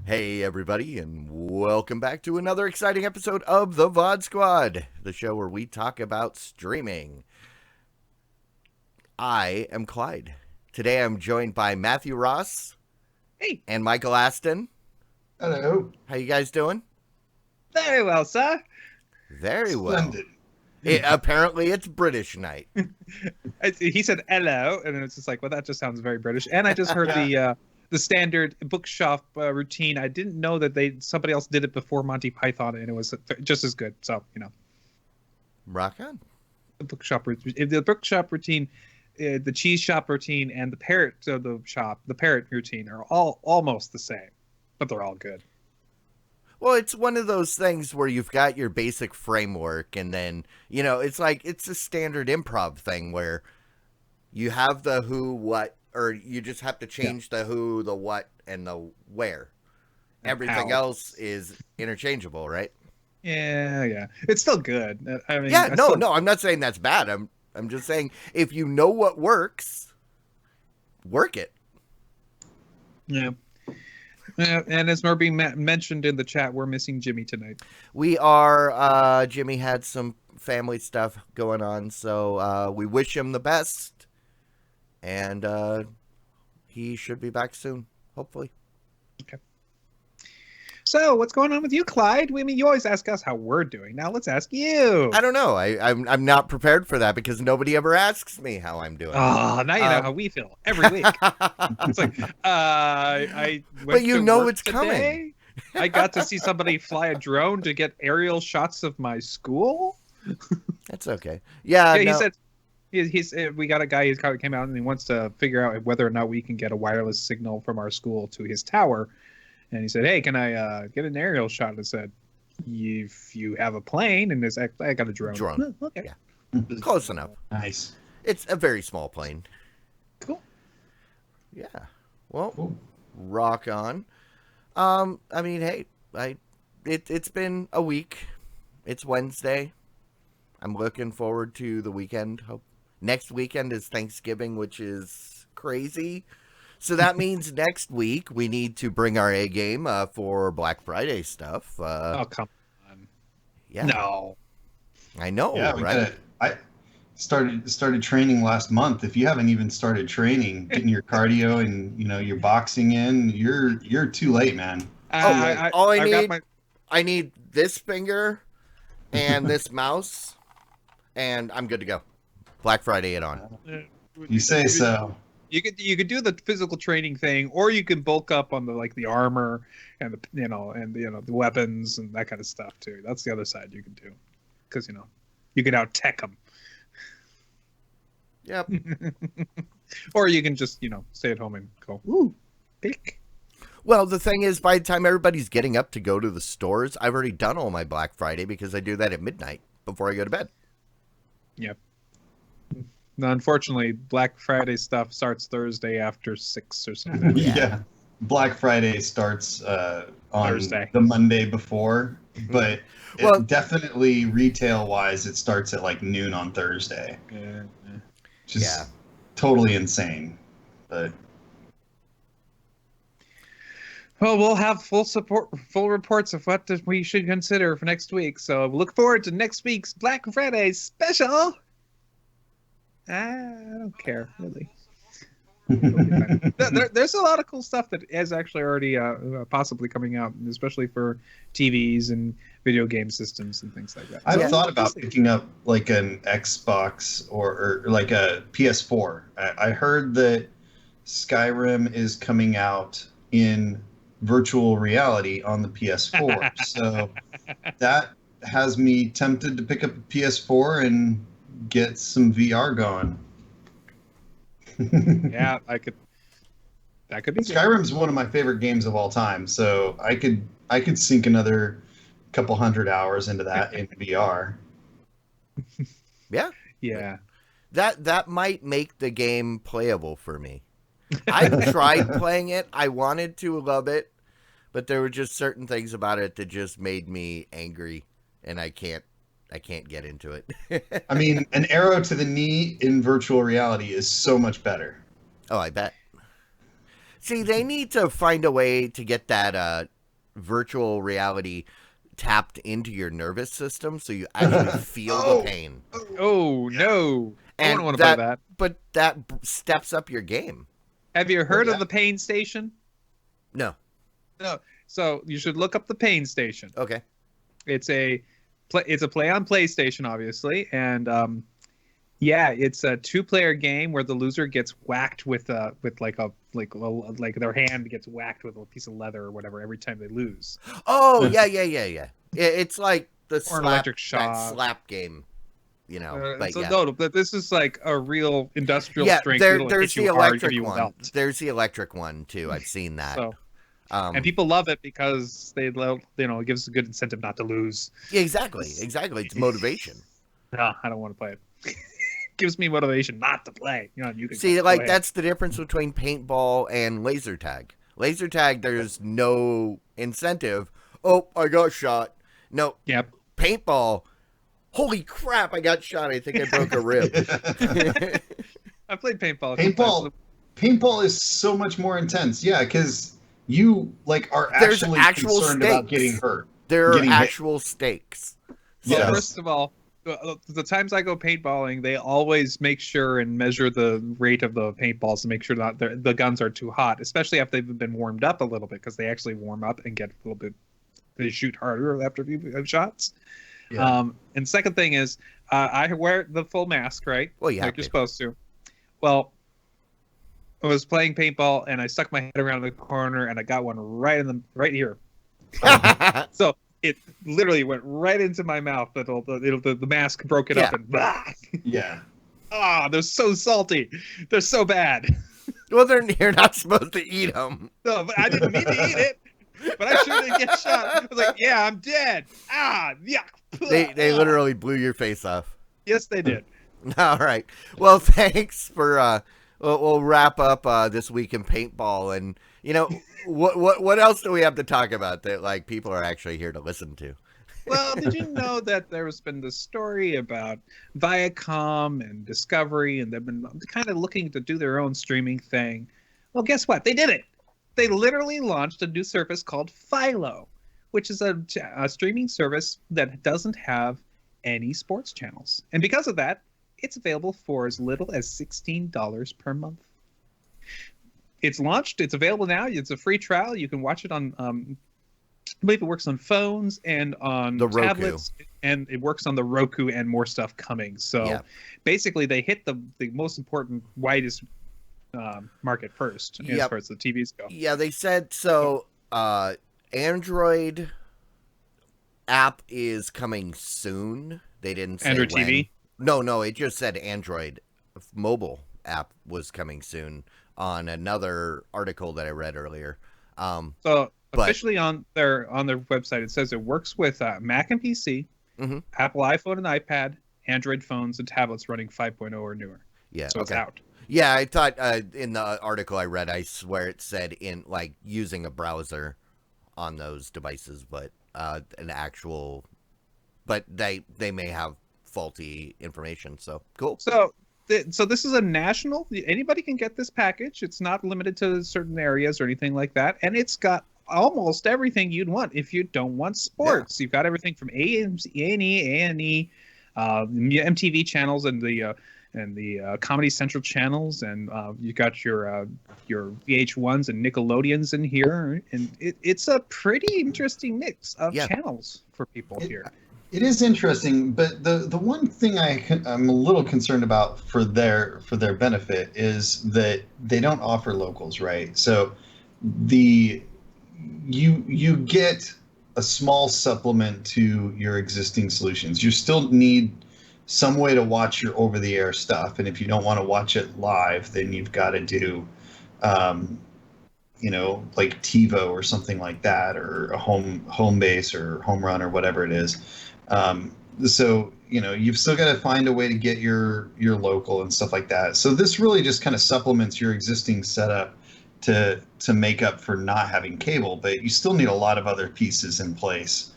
Hey, everybody, and welcome back to another exciting episode of the VOD Squad, the show where we talk about streaming. I am Clyde. Today I'm joined by Matthew Ross. Hey. And Michael Aston. Hello. How you guys doing? Very well, sir. Very well. Splendid. Apparently it's British night. He said hello, and it's just like, well, that just sounds very British. And I just heard the standard bookshop routine. I didn't know that somebody else did it before Monty Python, and it was just as good. So, Rock on. The bookshop routine, the cheese shop routine, and the parrot routine are all almost the same, but they're all good. Well, it's one of those things where you've got your basic framework, and then, it's like, it's a standard improv thing where you have the who, what, or you just have to change the who, the what, and the where. And everything else is interchangeable, right? Yeah. It's still good. I mean, no, I'm not saying that's bad. I'm just saying if you know what works, work it. Yeah. And as we're being mentioned in the chat, we're missing Jimmy tonight. We are. Jimmy had some family stuff going on, so we wish him the best. And he should be back soon, hopefully. Okay. So, what's going on with you, Clyde? I mean, you always ask us how we're doing. Now, let's ask you. I don't know. I'm not prepared for that because nobody ever asks me how I'm doing. Oh, now you know how we feel every week. It's like, I went but you to know work it's today. coming. I got to see somebody fly a drone to get aerial shots of my school. That's okay. Yeah, he said. We got a guy who came out and he wants to figure out whether or not we can get a wireless signal from our school to his tower. And he said, hey, can I get an aerial shot? And I said, if you have a plane, and I got a drone. Oh, okay. Yeah. Close enough. Nice. It's a very small plane. Cool. Yeah. Well, cool. Rock on. I mean, hey, it's been a week. It's Wednesday. I'm looking forward to the weekend. Next weekend is Thanksgiving, which is crazy. So that means next week we need to bring our A game for Black Friday stuff. Oh, come on. Yeah. No. I know, yeah, right? I started training last month. If you haven't even started training, getting your cardio and your boxing in, you're too late, man. I need this finger and this mouse, and I'm good to go. Black Friday it on. You say so. You could do the physical training thing, or you can bulk up on the armor and the weapons and that kind of stuff too. That's the other side you can do, because you can out tech them. Yep. Or you can just stay at home and go pick. Well, the thing is, by the time everybody's getting up to go to the stores, I've already done all my Black Friday because I do that at midnight before I go to bed. Yep. Now, unfortunately, Black Friday stuff starts Thursday after 6 or something. Yeah. Black Friday starts on Thursday. The Monday before, but definitely retail-wise, it starts at like noon on Thursday. Yeah. Just totally insane. But well, we'll have full reports of what we should consider for next week. So look forward to next week's Black Friday special. I don't care, really. There's a lot of cool stuff that is actually already possibly coming out, especially for TVs and video game systems and things like that. I've thought about picking up like an Xbox or like a PS4. I heard that Skyrim is coming out in virtual reality on the PS4. So that has me tempted to pick up a PS4 and get some VR going. Yeah, that could be Skyrim's one of my favorite games of all time, so I could sink another couple 100 hours into that in VR. Yeah. That might make the game playable for me. I've tried playing it. I wanted to love it, but there were just certain things about it that just made me angry, and I can't get into it. I mean, an arrow to the knee in virtual reality is so much better. Oh, I bet. See, they need to find a way to get that virtual reality tapped into your nervous system so you actually feel the pain. Oh, no. I And wouldn't want to play that. But that steps up your game. Have you heard of the Pain Station? No. No. So you should look up the Pain Station. Okay. It's a play on PlayStation, obviously, and it's a 2-player game where the loser gets whacked with like their hand gets whacked with a piece of leather or whatever every time they lose. Oh yeah. It's like the Or an electric that shock. slap game, you know. But so yeah. no, but this is like a real industrial strength. There's the electric one. Belt. There's the electric one too. I've seen that. So, and people love it because it gives a good incentive not to lose. Yeah, exactly. It's motivation. No, I don't want to play it. Gives me motivation not to play. You can See, like that's the difference between paintball and laser tag. Laser tag, there's no incentive. Oh, I got shot. No. Yep. Paintball. Holy crap! I got shot. I think I broke a rib. I played paintball. Paintball is so much more intense. Yeah, because you are There's actually actual concerned stakes. about getting hurt. There are Getting hit. actual stakes. Well, Yes. first of all, the times I go paintballing, they always make sure and measure the rate of the paintballs to make sure that the guns are too hot, especially after they've been warmed up a little bit, because they actually warm up and get a little bit. They shoot harder after a few shots. Yeah. And second thing is, I wear the full mask, right? Well, you have like you're to. supposed to. Well, I was playing paintball and I stuck my head around the corner and I got one right here. So it literally went right into my mouth. The mask broke it up and blah. Yeah. They're so salty. They're so bad. Well, you're not supposed to eat them. No, but I didn't mean to eat it. But I sure didn't get shot. I was like, yeah, I'm dead. Yuck. They literally blew your face off. Yes, they did. All right. Well, thanks for. We'll wrap up this week in paintball, and what else do we have to talk about that people are actually here to listen to? Well, did you know that there's been this story about Viacom and Discovery, and they've been kind of looking to do their own streaming thing? Well, guess what? They did it. They literally launched a new service called Philo, which is a streaming service that doesn't have any sports channels. And because of that, it's available for as little as $16 per month. It's launched. It's available now. It's a free trial. You can watch it on, I believe it works on phones and on The Roku. tablets, and it works on the Roku and more stuff coming. So basically, they hit the most important, widest market first as far as the TVs go. Yeah, they said so. Android app is coming soon. They didn't say Android when. TV? No, it just said Android mobile app was coming soon on another article that I read earlier. So officially on their website, it says it works with Mac and PC, Apple iPhone and iPad, Android phones and tablets running 5.0 or newer. Yeah, so it's out. Yeah, I thought in the article I read, I swear it said in using a browser on those devices, but an actual, but they may have faulty information. So cool. So this is a national. Anybody can get this package. It's not limited to certain areas or anything like that, and it's got almost everything you'd want if you don't want sports. You've got everything from A&E, MTV channels, and the Comedy Central channels, and you got your VH1s and Nickelodeons in here, and it's a pretty interesting mix of channels for people here. It is interesting, but the one thing I'm a little concerned about for their benefit is that they don't offer locals, right? So you get a small supplement to your existing solutions. You still need some way to watch your over-the-air stuff, and if you don't want to watch it live, then you've got to do like TiVo or something like that, or a home base or home run or whatever it is. so you've still got to find a way to get your local and stuff like that. So this really just kind of supplements your existing setup to make up for not having cable, but you still need a lot of other pieces in place.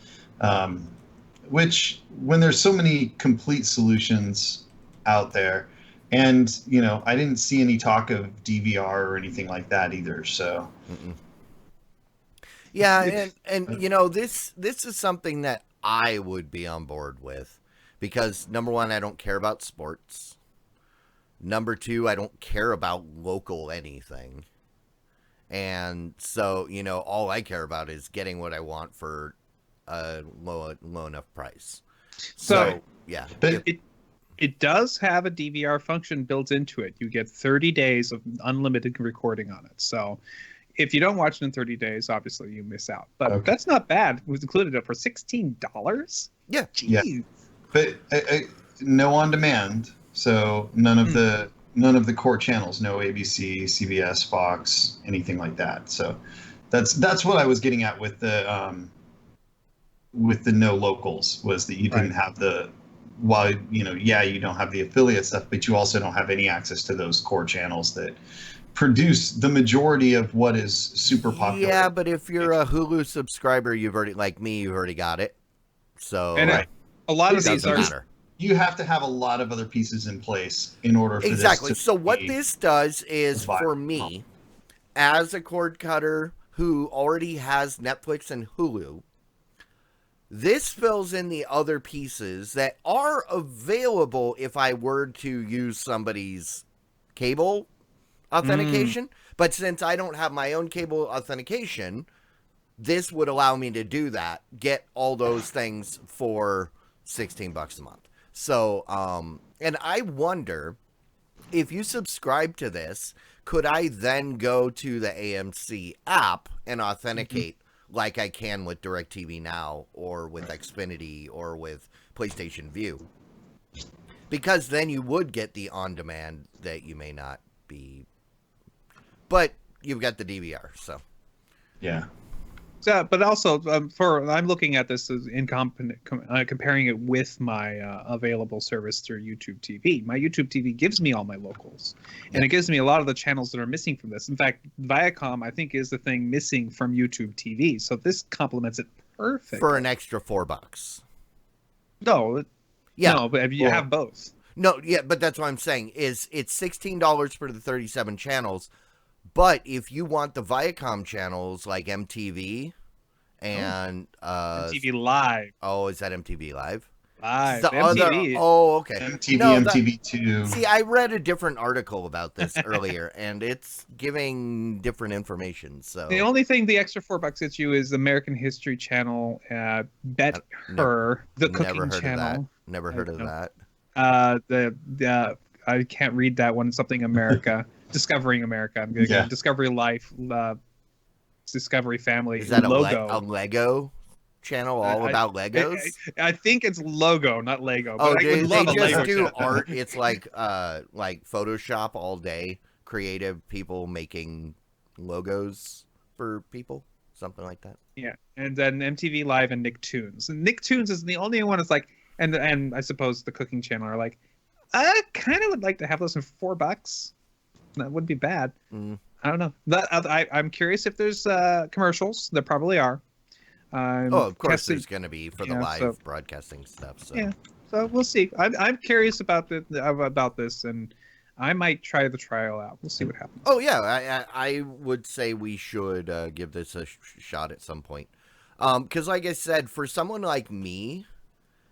Which, when there's so many complete solutions out there, and I didn't see any talk of DVR or anything like that either. So Mm-mm. Yeah, and this is something that I would be on board with, because number one, I don't care about sports. Number two, I don't care about local anything. And so, all I care about is getting what I want for a low enough price. So, yeah. But It does have a DVR function built into it. You get 30 days of unlimited recording on it. So if you don't watch it in 30 days, obviously you miss out. But that's not bad. It was included for $16. Yeah. Jeez. Yeah. But no on demand. So none of the core channels, no ABC, CBS, Fox, anything like that. So that's what I was getting at with the no locals, was that you didn't have the, while you don't have the affiliate stuff, but you also don't have any access to those core channels that produce the majority of what is super popular. Yeah, but if you're a Hulu subscriber, you've already got it. So And a lot of these doesn't are matter. You have to have a lot of other pieces in place in order for Exactly. this to So what be this does is, viable. for me, as a cord cutter who already has Netflix and Hulu, this fills in the other pieces that are available if I were to use somebody's cable authentication. But since I don't have my own cable authentication, this would allow me to do that, get all those things for $16 a month. So, and I wonder, if you subscribe to this, could I then go to the AMC app and authenticate like I can with DirecTV Now or with Xfinity or with PlayStation View? Because then you would get the on-demand that you may not be, but you've got the DVR, so. Yeah. So, but also I'm looking at this as comparing it with my available service through YouTube TV. My YouTube TV gives me all my locals, and it gives me a lot of the channels that are missing from this. In fact, Viacom, I think, is the thing missing from YouTube TV. So this complements it perfectly. For an extra $4. No, but you have both. No, yeah, but that's what I'm saying, is it's $16 for the 37 channels. But if you want the Viacom channels like MTV and MTV Live. Oh, is that MTV Live? Live. The MTV. okay. MTV2. See, I read a different article about this earlier, and it's giving different information. So the only thing the extra $4 gets you is American History Channel. Bet Her, the cooking channel. Never heard of that. I can't read that one. Something America. Discovering America. I'm going to go Discovery Life, Discovery Family. Is that Logo. a Lego channel all about Legos? I think it's Logo, not Lego. Oh, but they love a just Lego do channel. art. It's like Photoshop all day. Creative people making logos for people, something like that. Yeah, and then MTV Live and Nicktoons. And Nicktoons is the only one that's like, and I suppose the cooking channel are like, I kind of would like to have those for $4. That wouldn't be bad. I don't know. I'm curious if there's commercials. There probably are. Of course there's going to be for the live broadcasting stuff. So. Yeah, so we'll see. I'm curious about this, and I might try the trial out. We'll see what happens. Oh yeah, I would say we should give this a shot at some point. Because like I said, for someone like me,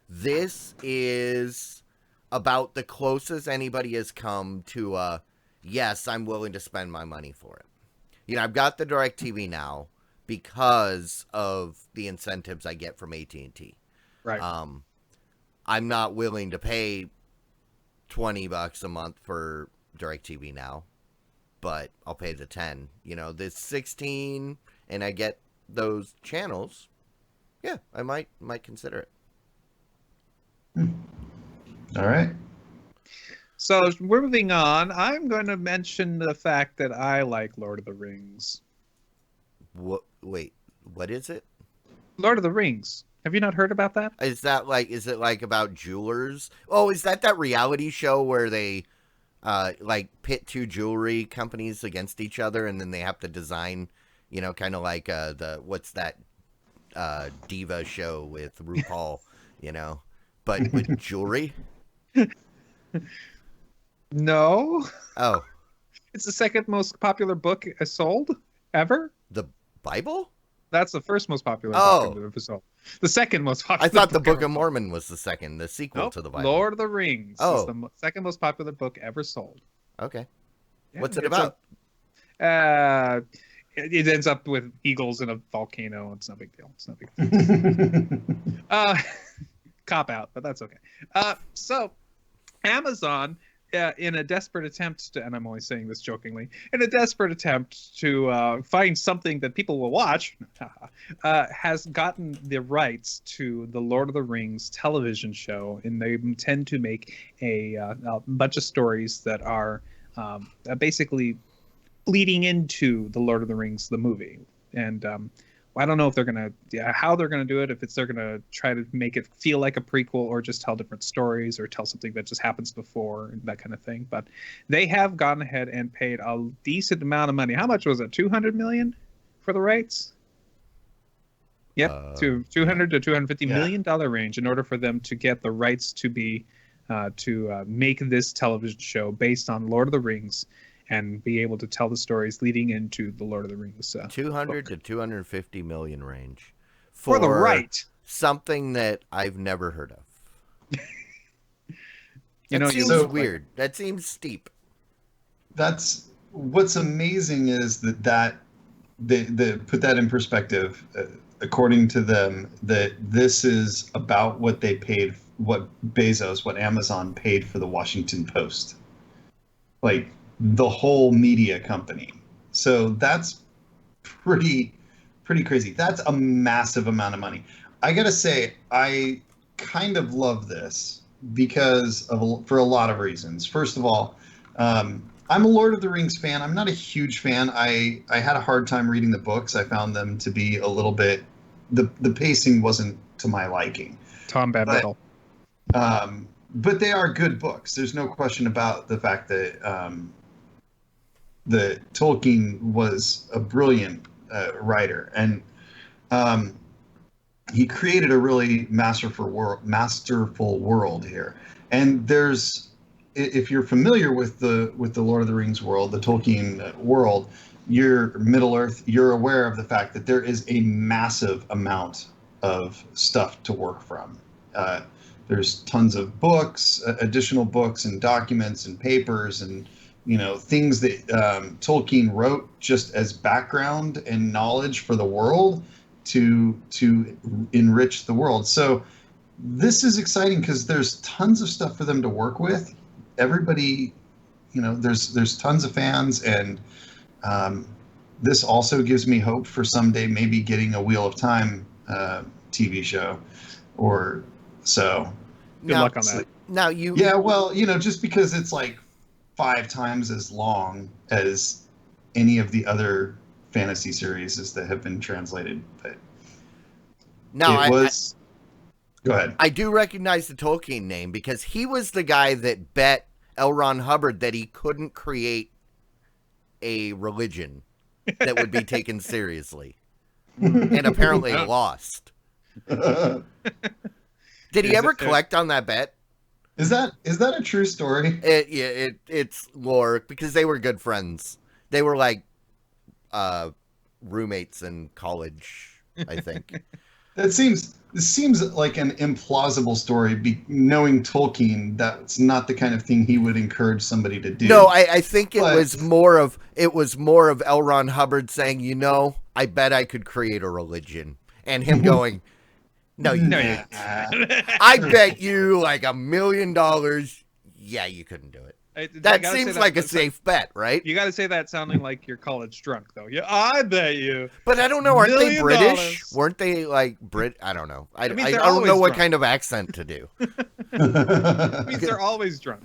this is about the closest anybody has come to yes, I'm willing to spend my money for it. I've got the DirecTV Now because of the incentives I get from AT&T. Right. I'm not willing to pay $20 a month for DirecTV Now, but I'll pay the 10. This 16, and I get those channels. Yeah, I might consider it. All right. So we're moving on. I'm going to mention the fact that I like Lord of the Rings. What? Wait, what is it? Lord of the Rings. Have you not heard about that? Is it like about jewelers? Oh, is that reality show where they like pit two jewelry companies against each other, and then they have to design, kind of like what's that diva show with RuPaul, but with jewelry? No. Oh, It's the second most popular book sold ever. the Bible? That's the first most popular Oh. book ever sold. The second most popular I thought the Book ever of sold. Mormon was the second, the sequel Nope. to the Bible. Lord of the Rings Oh. is the second most popular book ever sold. Okay. Yeah, What's it it's about? It ends up with eagles in a volcano. It's no big deal. It's no big deal. Cop out, but that's okay. So Amazon, in a desperate attempt to, and I'm only saying this jokingly, in a desperate attempt to find something that people will watch, has gotten the rights to the Lord of the Rings television show, and they intend to make a bunch of stories that are basically leading into the Lord of the Rings, the movie. And I don't know if they're gonna, how they're gonna do it. If they're gonna try to make it feel like a prequel, or just tell different stories, or tell something that just happens before, and that kind of thing. But they have gone ahead and paid a decent amount of money. How much was it? 200 million for the rights. Yep, to 200 to 250 million dollar range in order for them to get the rights to be to make this television show based on Lord of the Rings, and be able to tell the stories leading into the Lord of the Rings. 200 to 250 million range for the right. Something that I've never heard of. That seems weird. That seems steep. That's what's amazing is that they put that in perspective. According to them, that this is about what they paid, what Amazon paid for the Washington Post. Like, the whole media company. So that's pretty crazy. That's a massive amount of money. I gotta say, I kind of love this for a lot of reasons. First of all, I'm a Lord of the Rings fan. I'm not a huge fan. I had a hard time reading the books. I found them to be a little bit, the pacing wasn't to my liking. Tom Badmetal. But they are good books. There's no question about the fact that Tolkien was a brilliant writer, and he created a really masterful world here. And if you're familiar with the Lord of the Rings world, the Tolkien world, you're Middle Earth, you're aware of the fact that there is a massive amount of stuff to work from. There's tons of books, additional books and documents and papers and things that Tolkien wrote just as background and knowledge for the world to enrich the world. So this is exciting because there's tons of stuff for them to work with. Everybody, there's tons of fans, and this also gives me hope for someday maybe getting a Wheel of Time TV show or so. Good luck on that. Now just because it's like 5 times as long as any of the other fantasy series that have been translated. But go ahead. I do recognize the Tolkien name because he was the guy that bet L. Ron Hubbard that he couldn't create a religion that would be taken seriously, and apparently lost. Did he ever collect on that bet? Is that a true story? It's lore because they were good friends. They were like roommates in college, I think. This seems like an implausible story. Knowing Tolkien, that's not the kind of thing he would encourage somebody to do. No, I think it was more of L. Ron Hubbard saying, I bet I could create a religion, and him going, No, you can't. I bet you like $1 million. Yeah, you couldn't do it. That seems like a safe bet, right? You got to say that sounding like you're college drunk, though. Yeah, I bet you. But I don't know. Aren't they British? Weren't they like Brit? I don't know. I don't know what kind of accent to do. It means they're always drunk.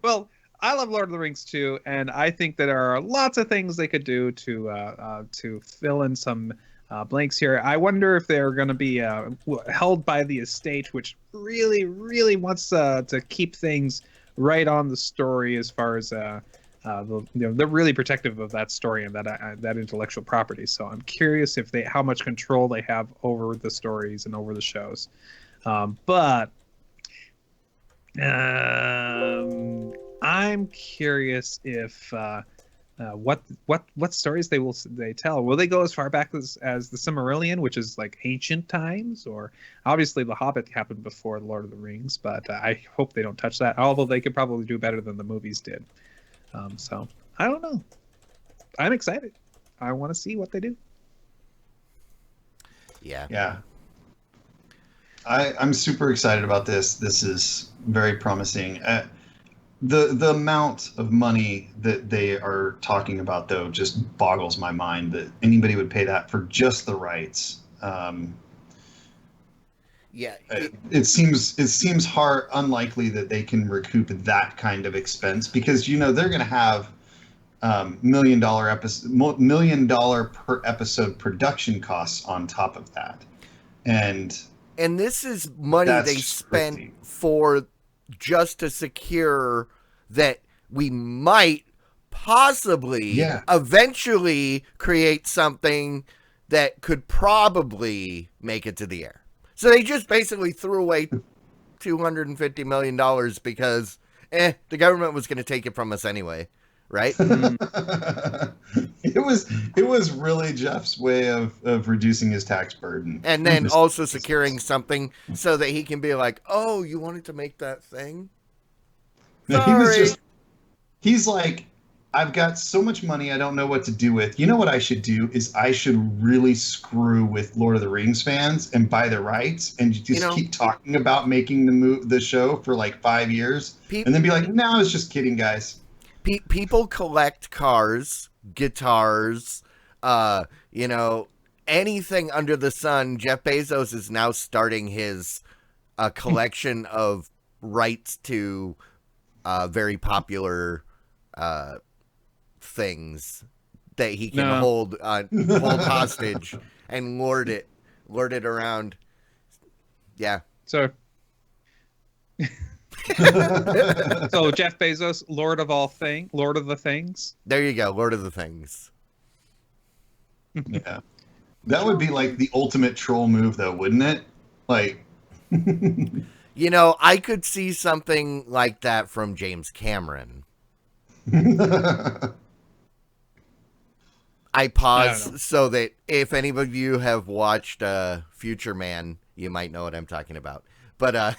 Well, I love Lord of the Rings too, and I think that there are lots of things they could do to fill in some blanks here. I wonder if they're going to be held by the estate, which really, really wants to keep things right on the story as far as they're really protective of that story and that intellectual property. So I'm curious if how much control they have over the stories and over the shows. But I'm curious if what stories they tell. Will they go as far back as the Silmarillion, which is like ancient times, or obviously the Hobbit happened before the Lord of the Rings, but I hope they don't touch that. Although they could probably do better than the movies did. So I don't know. I'm excited. I want to see what they do. Yeah. I'm super excited about this. This is very promising. The amount of money that they are talking about, though, just boggles my mind that anybody would pay that for just the rights. It seems unlikely that they can recoup that kind of expense because they're going to have $1 million per episode production costs on top of that, and this is money they spent for just to secure that we might possibly eventually create something that could probably make it to the air. So they just basically threw away $250 million because the government was going to take it from us anyway, right? It was really Jeff's way of reducing his tax burden. And then also securing something so that he can be like, oh, you wanted to make that thing? Sorry. He's like, I've got so much money I don't know what to do with. You know what I should do is I should really screw with Lord of the Rings fans and buy the rights and just keep talking about making the show for like 5 years and then be like, no, I was just kidding, guys. People collect cars, guitars, anything under the sun. Jeff Bezos is now starting his collection of rights to very popular things that he can hold hostage and lord it around. Yeah. So so Jeff Bezos, Lord of the Things. There you go, Lord of the Things. Yeah. That would be like the ultimate troll move though, wouldn't it? Like I could see something like that from James Cameron. I pause so that if any of you have watched Future Man, you might know what I'm talking about. But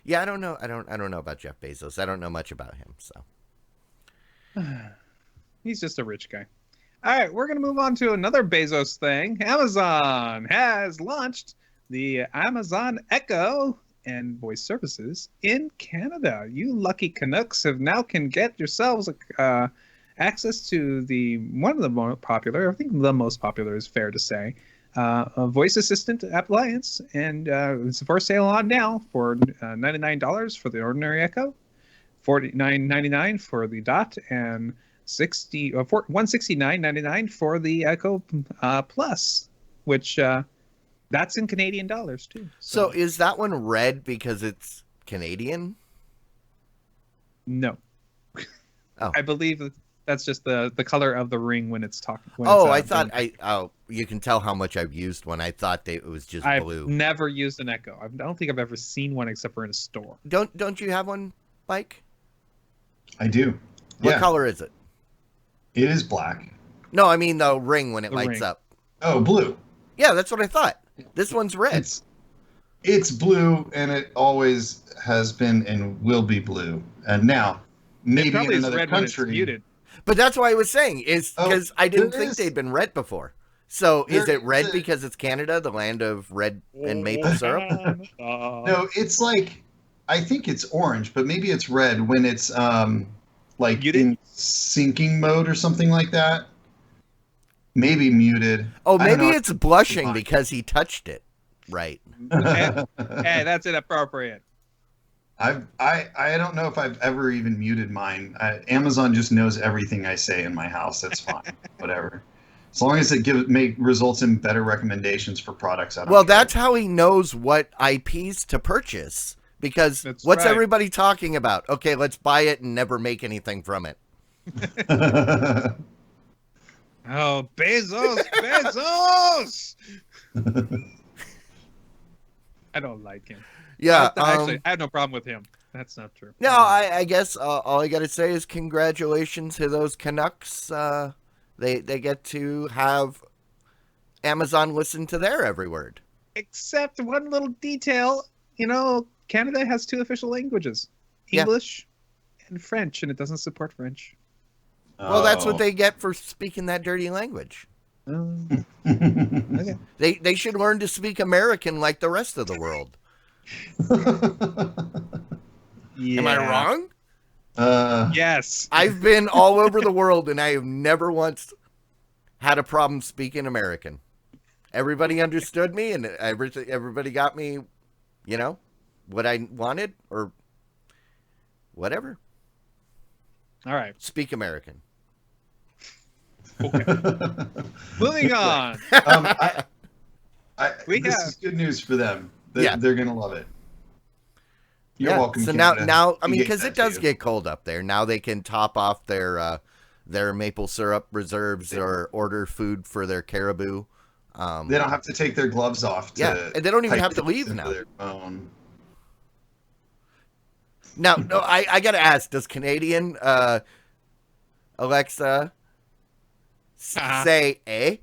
yeah, I don't know. I don't know about Jeff Bezos. I don't know much about him. So he's just a rich guy. All right, we're gonna move on to another Bezos thing. Amazon has launched the Amazon Echo and voice services in Canada. You lucky Canucks can get yourselves access to one of the more popular, I think the most popular is fair to say, a voice assistant appliance, and it's for sale on now for $99 for the ordinary Echo, $49.99 for the Dot, and $169.99 for the Echo Plus, which that's in Canadian dollars too. So is that one red because it's Canadian? No. Oh. I believe that's just the color of the ring when it's talking. I thought you can tell how much I've used one. I thought it was just blue. I've never used an Echo. I don't think I've ever seen one except for in a store. Don't you have one, Mike? I do. What color is it? It is black. No, I mean the ring when it lights up. Oh, blue. Yeah, that's what I thought. This one's red. It's blue, and it always has been and will be blue. And now, maybe in another country. But that's why I was saying is because I didn't think they'd been red before. So is it red because it's Canada, the land of red and maple syrup? No, it's like I think it's orange, but maybe it's red when it's like in syncing mode or something like that. Maybe muted. Oh, maybe it's blushing because he touched it. Right. Hey, that's inappropriate. I don't know if I've ever even muted mine. Amazon just knows everything I say in my house. That's fine. Whatever. As long as it results in better recommendations for products. I don't Well, care. that's how he knows what IPs to purchase. Because That's what's right. everybody talking about? Okay, let's buy it and never make anything from it. Oh, Bezos! I don't like him. Yeah. Actually, I have no problem with him. That's not true. No, I guess all I got to say is congratulations to those Canucks. They get to have Amazon listen to their every word. Except one little detail, Canada has 2 official languages, Yeah. English and French, and it doesn't support French. Well, that's what they get for speaking that dirty language. Okay. They should learn to speak American like the rest of the world. Yeah. Am I wrong? Yes. I've been all over the world and I have never once had a problem speaking American. Everybody understood me and everybody got me, what I wanted or whatever. All right. Speak American. Okay. Moving on. This is good news for them. Yeah. They're going to love it. You're welcome. So Canada. now, I mean, We because gave it that to does you. get cold up there. Now they can top off their maple syrup reserves or order food for their caribou. They don't have to take their gloves off. And they don't even type have to things leave into now. their phone. Now, no, I got to ask, does Canadian Alexa say eh?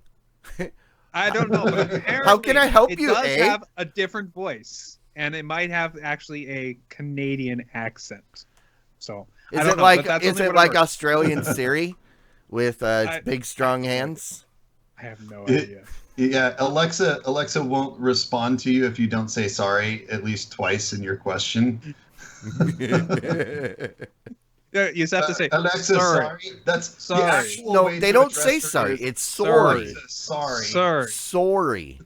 I don't know, but apparently How can I help it you, does eh? have a different voice, and it might have actually a Canadian accent. So I Is don't it know, like but that's is only it what I like heard. Australian Siri with big strong hands? I have no idea. Yeah, Alexa won't respond to you if you don't say sorry at least twice in your question. Yeah, you just have to say Alexa, sorry. That's Sorry. the actual No, way they to don't address say her sorry. is, It's sorry. Alexa, sorry. Sorry. Sorry.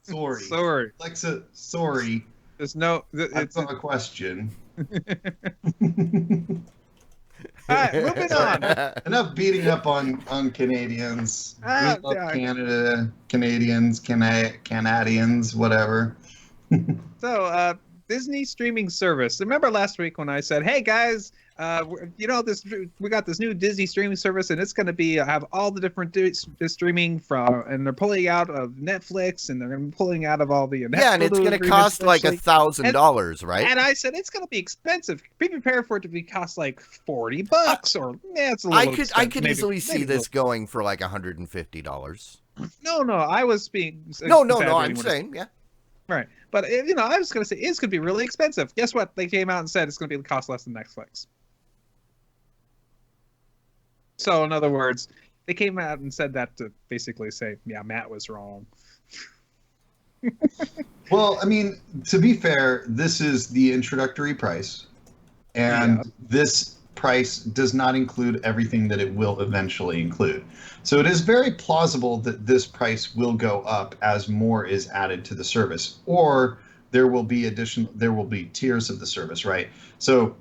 Sorry. Sorry. Alexa, sorry. There's no. That's not a question. All right, moving on. Enough beating up on Canadians. Ah, We love yeah. Canada, Canadians, Canadians, whatever. So, Disney streaming service. Remember last week when I said, "Hey guys, we got this new Disney streaming service, and it's going to be have all the different streaming from, and they're pulling out of Netflix, and they're going to be pulling out of all the Yeah, and it's going to cost like $1,000, right? And I said it's going to be expensive. Be prepared for it to be cost like $40, or it's a little. I could maybe, easily see maybe this going for like $150. No, I was being. No, exaggerating I'm when I saying, yeah. Right. But, I was going to say it's going to be really expensive. Guess what? They came out and said it's going to be cost less than Netflix. So, in other words, they came out and said that to basically say, yeah, Matt was wrong. Well, I mean, to be fair, this is the introductory price. And this price does not include everything that it will eventually include. So it is very plausible that this price will go up as more is added to the service, or there will be tiers of the service, right? So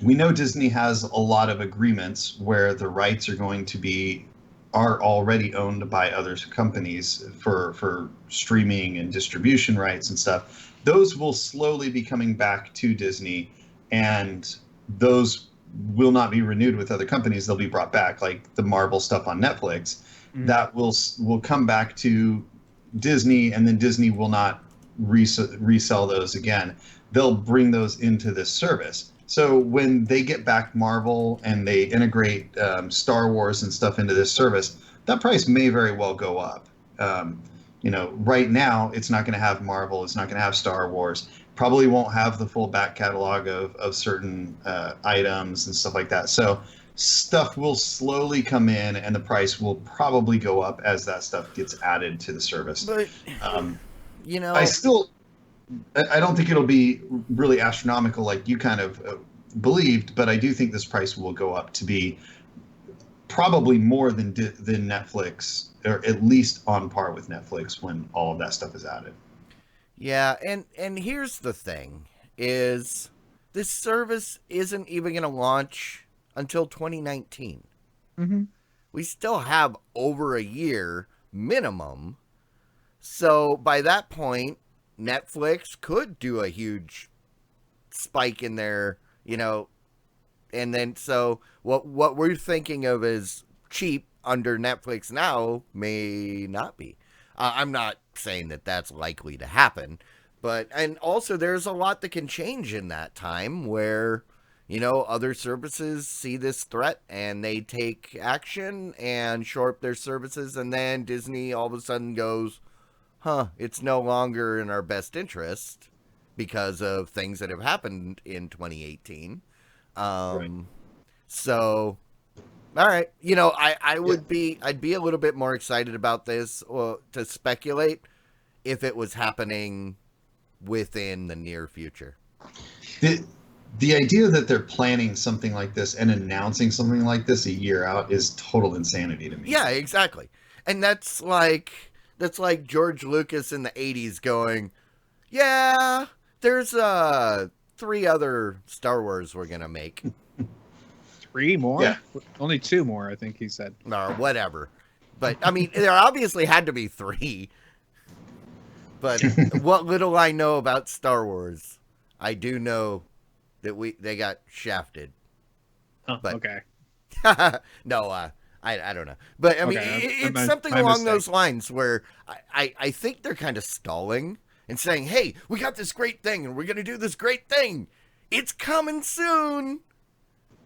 we know Disney has a lot of agreements where the rights are already owned by other companies for streaming and distribution rights and stuff. Those will slowly be coming back to Disney, and those will not be renewed with other companies. They'll be brought back, like the Marvel stuff on Netflix. That will come back to Disney, and then Disney will not resell those again. They'll bring those into this service. So when they get back Marvel and they integrate Star Wars and stuff into this service, that price may very well go up. Right now it's not going to have Marvel, it's not going to have Star Wars. Probably won't have the full back catalog of certain items and stuff like that. So stuff will slowly come in, and the price will probably go up as that stuff gets added to the service. But, I don't think it'll be really astronomical like you kind of believed, but I do think this price will go up to be probably more than Netflix, or at least on par with Netflix when all of that stuff is added. Yeah, and here's the thing, is this service isn't even going to launch until 2019. Mm-hmm. we still have over a year minimum. So by that point, Netflix could do a huge spike in their, and then so what we're thinking of as cheap under Netflix now may not be. I'm not saying that that's likely to happen, but and also there's a lot that can change in that time where other services see this threat and they take action and shore up their services, and then Disney all of a sudden goes, it's no longer in our best interest because of things that have happened in 2018. Right. So, all right, I'd be a little bit more excited about this, or to speculate, if it was happening within the near future. The idea that they're planning something like this and announcing something like this a year out is total insanity to me. Yeah, exactly. And that's like George Lucas in the 80s going, yeah, there's 3 other Star Wars we're going to make. 3 more? Yeah. Only 2 more, I think he said. Or whatever. But, I mean, there obviously had to be 3. But what little I know about Star Wars, I do know that they got shafted. Huh, But okay. No, I don't know. But, I mean, it's something along those lines where I think they're kind of stalling and saying, hey, we got this great thing and we're going to do this great thing. It's coming soon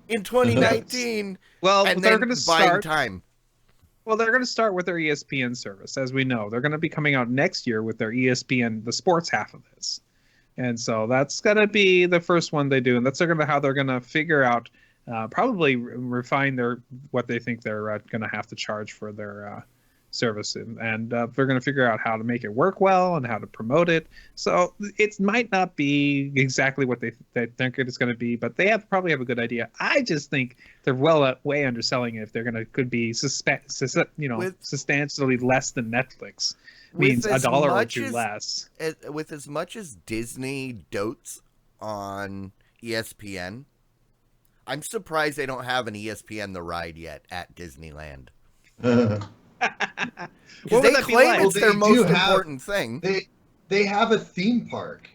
in 2019. Well, and they're then going to buying start. time. Well, they're going to start with their ESPN service, as we know. They're going to be coming out next year with their ESPN, the sports half of this. And so that's going to be the first one they do. And that's how they're going to figure out, probably refine what they think they're going to have to charge for their service. And they're going to figure out how to make it work well and how to promote it. So it might not be exactly what they think it's going to be, but they probably have a good idea. I just think they're way underselling it if they're could be substantially less than Netflix. Means $1 or 2 less. With as much as Disney dotes on ESPN, I'm surprised they don't have an ESPN The Ride yet at Disneyland. Because they claim it's their most important thing. They have a theme park.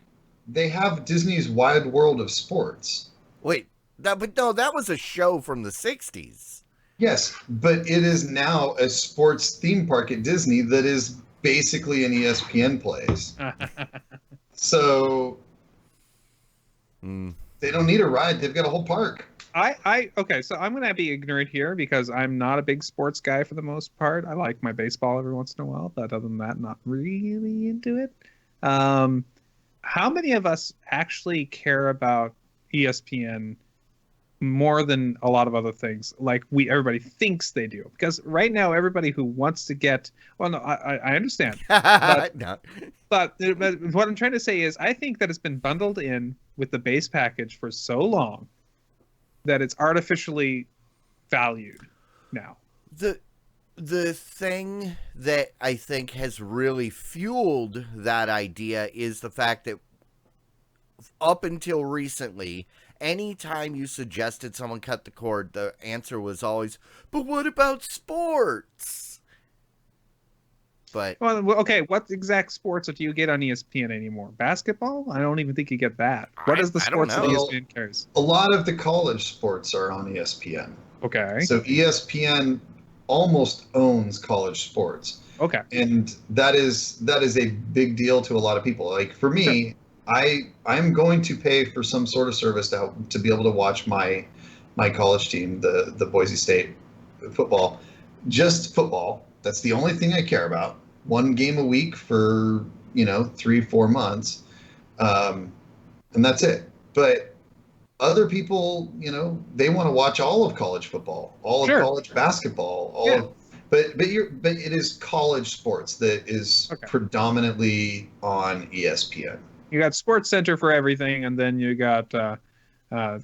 They have Disney's Wide World of Sports. Wait, that was a show from the 60s. Yes, but it is now a sports theme park at Disney that is basically an ESPN place. So they don't need a ride. They've got a whole park. Okay, so I'm going to be ignorant here because I'm not a big sports guy for the most part. I like my baseball every once in a while, but other than that, not really into it. How many of us actually care about ESPN more than a lot of other things like everybody thinks they do? Because right now everybody who wants to get I understand but, no. but what I'm trying to say is I think that it's been bundled in with the base package for so long that it's artificially valued now. The thing that I think has really fueled that idea is the fact that up until recently, anytime you suggested someone cut the cord, the answer was always, but what about sports? But okay, what exact sports do you get on ESPN anymore? Basketball? I don't even think you get that. What is the sports that ESPN carries? A lot of the college sports are on ESPN. Okay. So ESPN almost owns college sports. Okay. And that is a big deal to a lot of people. Like for me, I'm going to pay for some sort of service to be able to watch my college team, the Boise State football. Just football. That's the only thing I care about. One game a week for 3-4 months, and that's it. But other people, they want to watch all of college football, all of college basketball, but it is college sports that is predominantly on ESPN. You got Sports Center for everything, and then you got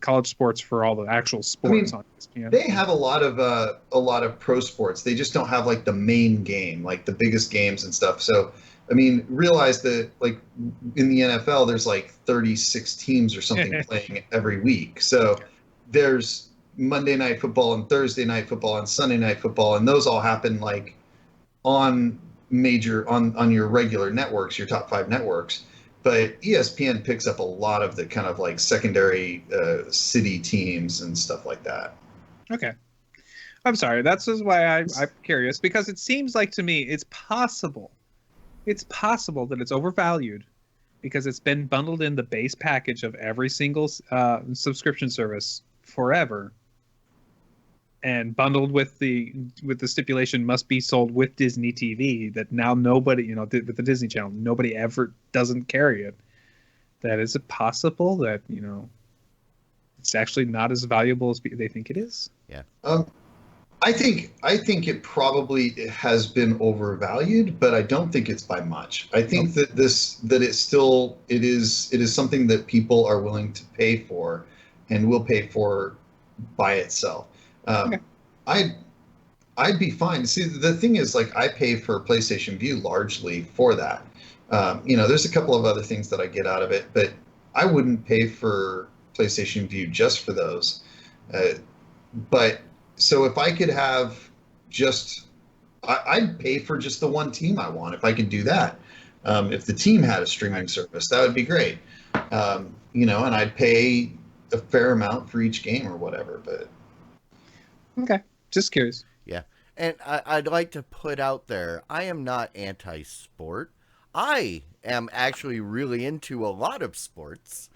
college sports for all the actual sports on ESPN. They have a lot of pro sports. They just don't have like the main game, like the biggest games and stuff. So, realize that like in the NFL, there's like 36 teams or something playing every week. So there's Monday Night Football and Thursday Night Football and Sunday Night Football, and those all happen like on on your regular networks, your top 5 networks. But ESPN picks up a lot of the kind of like secondary city teams and stuff like that. Okay. I'm sorry. That's just why I'm curious, because it seems like to me it's possible that it's overvalued because it's been bundled in the base package of every single subscription service forever, and bundled with the stipulation must be sold with Disney TV. That now nobody, with the Disney Channel, nobody ever doesn't carry it. That is it possible that it's actually not as valuable as they think it is? Yeah. I think it probably has been overvalued, but I don't think it's by much. I think that it is something that people are willing to pay for, and will pay for by itself. Okay. I'd be fine. See, the thing is, like, I pay for PlayStation Vue largely for that. There's a couple of other things that I get out of it, but I wouldn't pay for PlayStation Vue just for those. But so if I could have I'd pay for just the one team I want if I could do that. If the team had a streaming service, that would be great. And I'd pay a fair amount for each game or whatever. But okay, just curious. Yeah, and I'd like to put out there, I am not anti-sport. I am actually really into a lot of sports,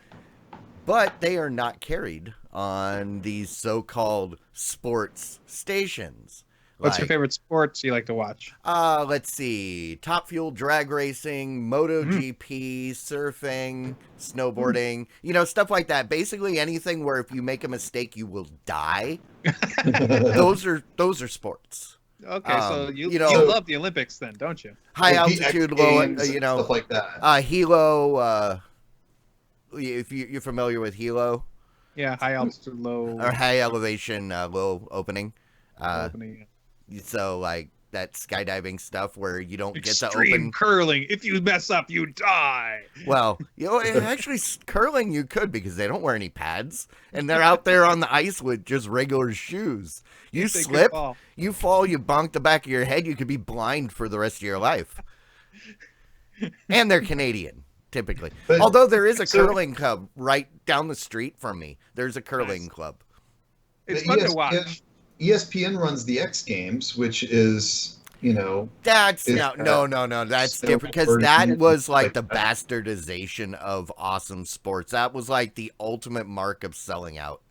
but they are not carried on these so-called sports stations. What's your favorite sports you like to watch? Let's see. Top Fuel drag racing, MotoGP, surfing, snowboarding, stuff like that. Basically anything where if you make a mistake, you will die. Those are sports. Okay, so you love the Olympics then, don't you? High altitude, low, stuff like that. Hilo, if you're familiar with Hilo. Yeah, high altitude, low. Or high elevation, low opening. Opening, yeah. So, like, that skydiving stuff where you don't get to Extreme open curling. If you mess up, you die. Well, actually, curling you could, because they don't wear any pads, and they're out there on the ice with just regular shoes. You slip, you fall, you bonk the back of your head, you could be blind for the rest of your life. And they're Canadian, typically. But, although there is a curling club right down the street from me. There's a curling club. It's fun to watch. ESPN runs the X Games, which is, That's no. That's different, because that was like the bastardization of awesome sports. That was like the ultimate mark of selling out.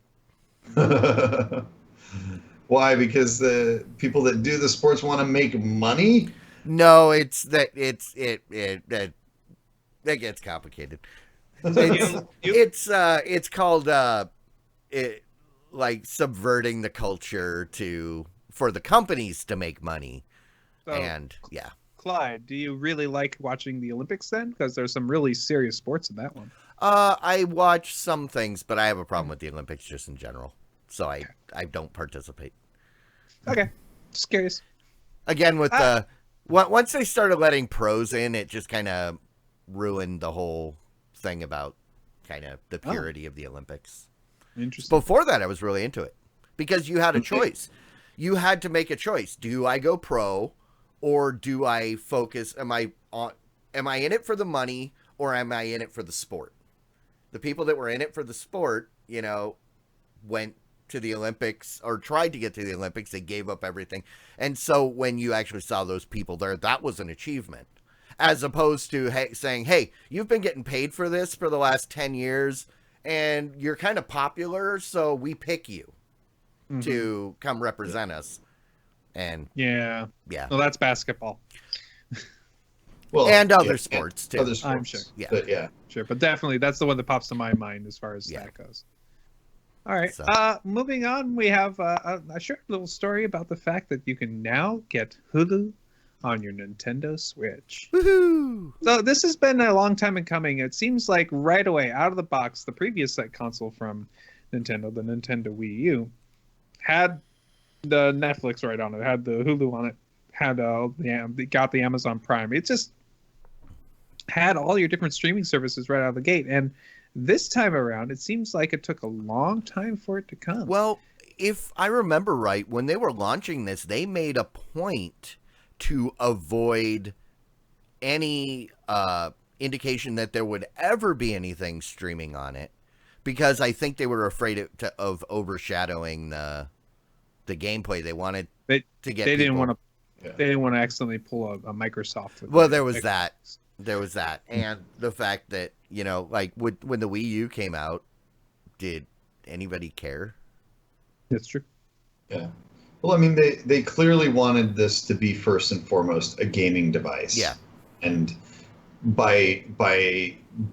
Why? Because the people that do the sports want to make money? No, it's that gets complicated. It's called like subverting the culture for the companies to make money. So, and yeah. Clyde, do you really like watching the Olympics then? Because there's some really serious sports in that one. I watch some things, but I have a problem with the Olympics just in general. So I don't participate. Okay. Just curious. Again, with once they started letting pros in, it just kind of ruined the whole thing about kind of the purity of the Olympics. Interesting. Before that, I was really into it because you had a choice. You had to make a choice. Do I go pro, or do I focus? Am I in it for the money, or am I in it for the sport? The people that were in it for the sport, went to the Olympics or tried to get to the Olympics. They gave up everything. And so when you actually saw those people there, that was an achievement, as opposed to saying, hey, you've been getting paid for this for the last 10 years and you're kind of popular, so we pick you to come represent us. And yeah. Well, that's basketball. Well, and other sports too. Other sports, I'm sure. Yeah. But yeah. Sure, but definitely that's the one that pops to my mind as far as that goes. All right. So. Moving on, we have a short little story about the fact that you can now get Hulu on your Nintendo Switch. Woohoo! So this has been a long time in coming. It seems like right away, out of the box, the previous console from Nintendo, the Nintendo Wii U, had the Netflix right on it, had the Hulu on it, had got the Amazon Prime. It just had all your different streaming services right out of the gate. And this time around, it seems like it took a long time for it to come. Well, if I remember right, when they were launching this, they made a point to avoid any indication that there would ever be anything streaming on it, because I think they were afraid of overshadowing the gameplay. They wanted to get. They didn't people... want to. They didn't want to accidentally pull a Microsoft. Well, there was that. There was that, and the fact that, you know, like when the Wii U came out, did anybody care? That's true. Yeah. Well, I mean, they clearly wanted this to be first and foremost a gaming device. Yeah. And by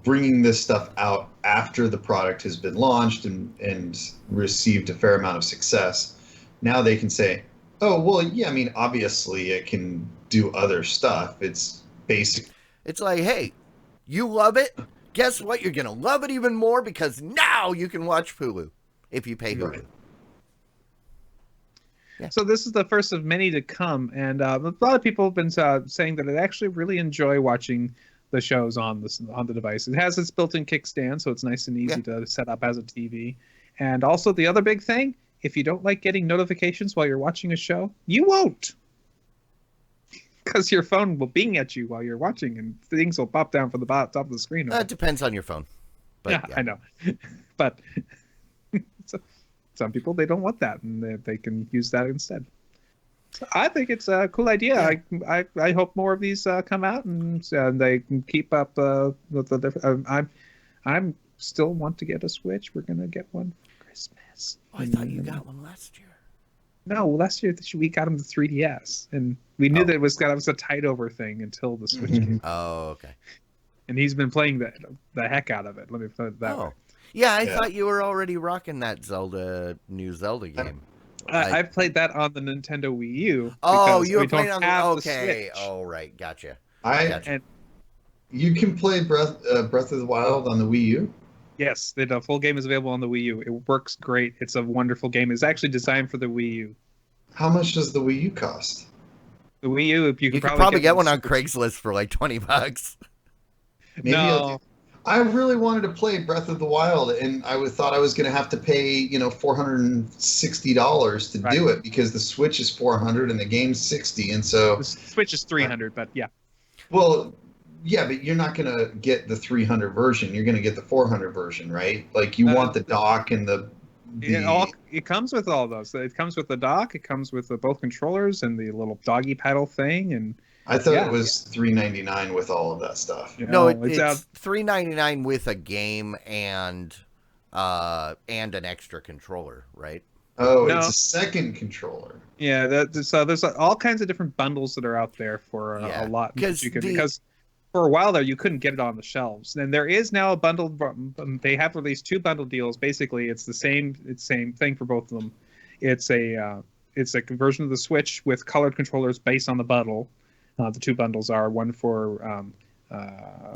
bringing this stuff out after the product has been launched and received a fair amount of success, now they can say, oh, well, yeah, I mean, obviously it can do other stuff. It's basic. It's like, hey, you love it? Guess what? You're going to love it even more, because now you can watch Hulu if you pay Hulu. Right. Yeah. So this is the first of many to come, and a lot of people have been saying that they actually really enjoy watching the shows on the device. It has its built-in kickstand, so it's nice and easy to set up as a TV. And also the other big thing, if you don't like getting notifications while you're watching a show, you won't. Because your phone will bing at you while you're watching, and things will pop down from the top of the screen. It depends on your phone. But, yeah, I know. But some people, they don't want that, and they can use that instead. So I think it's a cool idea. Yeah. I hope more of these come out, and they can keep up with the different. I'm still want to get a Switch. We're gonna get one for Christmas. Oh, I thought you got one last year. No, last year we got him the 3DS, and we knew that it was a tight over thing until the Switch came. Oh, okay. And he's been playing the heck out of it. Let me put it that way. Yeah, I thought you were already rocking that new Zelda game. I've played that on the Nintendo Wii U. Oh, you were playing on the okay. Switch. Oh, right, gotcha. And you can play Breath of the Wild on the Wii U. Yes, the full game is available on the Wii U. It works great. It's a wonderful game. It's actually designed for the Wii U. How much does the Wii U cost? The Wii U, you could probably get one on Craigslist for like $20. Maybe no. I really wanted to play Breath of the Wild, and I thought I was going to have to pay, $460 to do it, because the Switch is $400 and the game's $60, and so the Switch is $300, but yeah. Well, yeah, but you're not going to get the 300 version. You're going to get the 400 version, right? Like you want the dock and the. It comes with all those. It comes with the dock. It comes with both controllers and the little doggy paddle thing, and. I thought it was $399 with all of that stuff. No, it's $399 with a game and an extra controller, right? Oh, it's a second controller. Yeah, so there's all kinds of different bundles that are out there for a lot. Because for a while there, you couldn't get it on the shelves. And there is now a bundle. They have released 2 bundle deals. Basically, it's the same thing for both of them. It's a conversion of the Switch with colored controllers based on the bundle. The 2 bundles are one for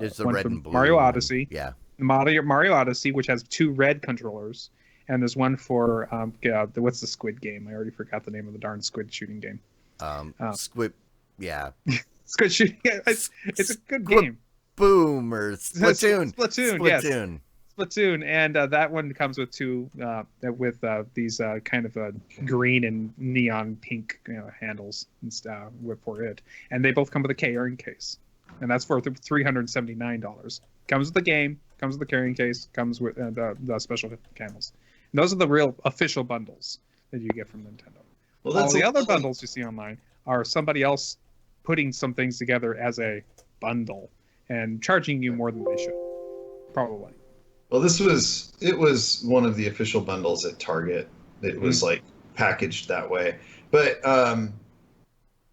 there's the one red for and blue Mario Odyssey. Yeah, Mario Odyssey, which has 2 red controllers, and there's one for what's the squid game? I already forgot the name of the darn squid shooting game. Squid, yeah. Squid shooting. It's a good game. Boom or Splatoon. Splatoon. Splatoon, and that one comes with 2 with these kind of green and neon pink handles and stuff for it, and they both come with a carrying case, and that's for $379. Comes with the game, comes with the carrying case, comes with the special candles. And those are the real official bundles that you get from Nintendo. Well, all the other bundles you see online are somebody else putting some things together as a bundle and charging you more than they should, probably. Well, it was one of the official bundles at Target. It was like packaged that way. But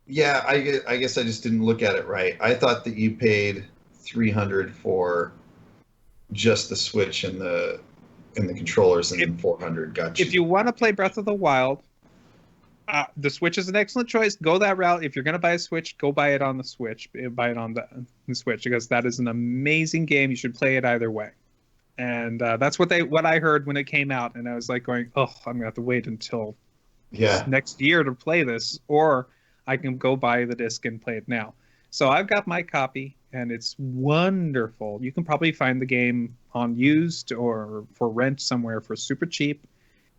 yeah, I guess I just didn't look at it right. I thought that you paid $300 for just the Switch and the controllers, and then $400 got you. If you want to play Breath of the Wild, the Switch is an excellent choice. Go that route. If you're going to buy a Switch, go buy it on the Switch. Buy it on the Switch, because that is an amazing game. You should play it either way. And that's what I heard when it came out, and I was like going, oh, I'm gonna have to wait until next year to play this, or I can go buy the disc and play it now. So I've got my copy, and it's wonderful. You can probably find the game on used or for rent somewhere for super cheap,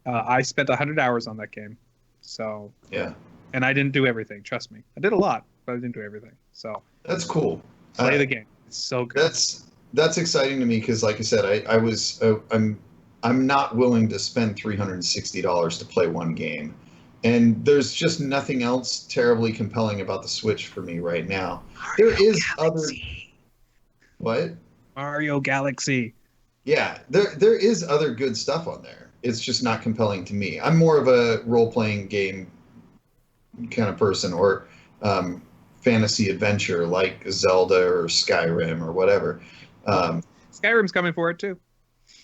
I spent 100 hours on that game, so Yeah, and I didn't do everything. Trust me, I did a lot, but I didn't do everything. So that's cool. play the game; it's so good. That's exciting to me because, like I said, I'm not willing to spend $360 to play one game, and there's just nothing else terribly compelling about the Switch for me right now. There is other what? Mario Galaxy. Yeah, there is other good stuff on there. It's just not compelling to me. I'm more of a role-playing game kind of person, or fantasy adventure like Zelda or Skyrim or whatever. Skyrim's coming for it too.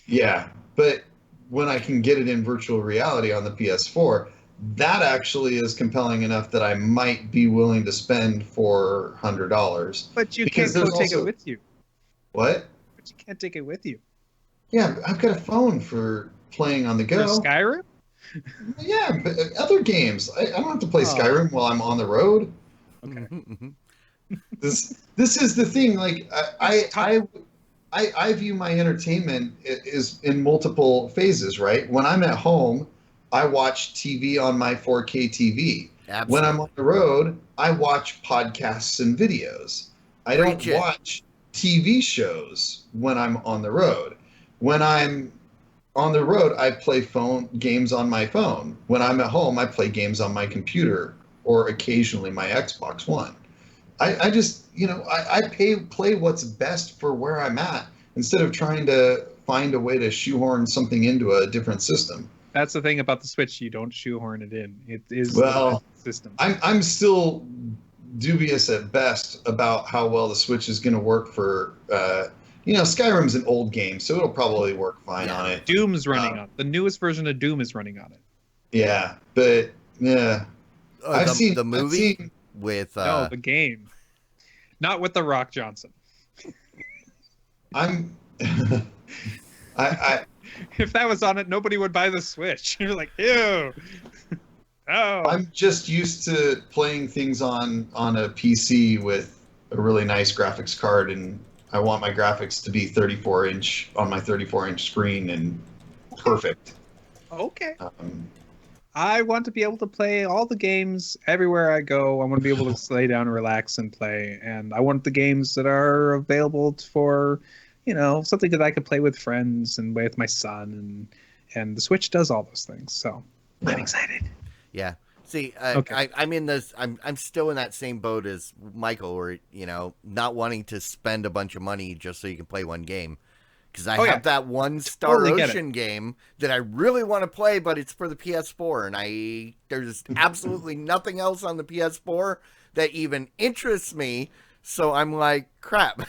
Yeah, but when I can get it in virtual reality on the PS4, that actually is compelling enough that I might be willing to spend $400. But you Because can't go there's take it also- with you. What? But you can't take it with you. Yeah, I've got a phone for playing on the For go. Skyrim? Yeah, but other games. I don't have to play Skyrim while I'm on the road. Okay. This is the thing. Like I view my entertainment is in multiple phases. Right, when I'm at home, I watch TV on my 4K TV. Absolutely. When I'm on the road, I watch podcasts and videos. I don't watch TV shows when I'm on the road. When I'm on the road, I play phone games on my phone. When I'm at home, I play games on my computer or occasionally my Xbox One. I just, I play what's best for where I'm at instead of trying to find a way to shoehorn something into a different system. That's the thing about the Switch. You don't shoehorn it in. It is Well, a system. I'm still dubious at best about how well the Switch is going to work for. Skyrim's an old game, so it'll probably work fine on it. Doom's running on it. The newest version of Doom is running on it. Yeah, but yeah, I've seen the movie with no, the game, not with the Rock Johnson. I'm. If that was on it, nobody would buy the Switch. You're like, ew. Oh. I'm just used to playing things on a PC with a really nice graphics card, and I want my graphics to be 34-inch on my 34-inch screen and perfect. Okay. I want to be able to play all the games everywhere I go. I want to be able to lay down and relax and play. And I want the games that are available for, something that I could play with friends and with my son. And the Switch does all those things. So I'm excited. Yeah. See, Okay. I'm in this. I'm still in that same boat as Michael, where not wanting to spend a bunch of money just so you can play one game. Because I have that one Star Ocean game that I really want to play, but it's for the PS4, and there's absolutely nothing else on the PS4 that even interests me. So I'm like, crap.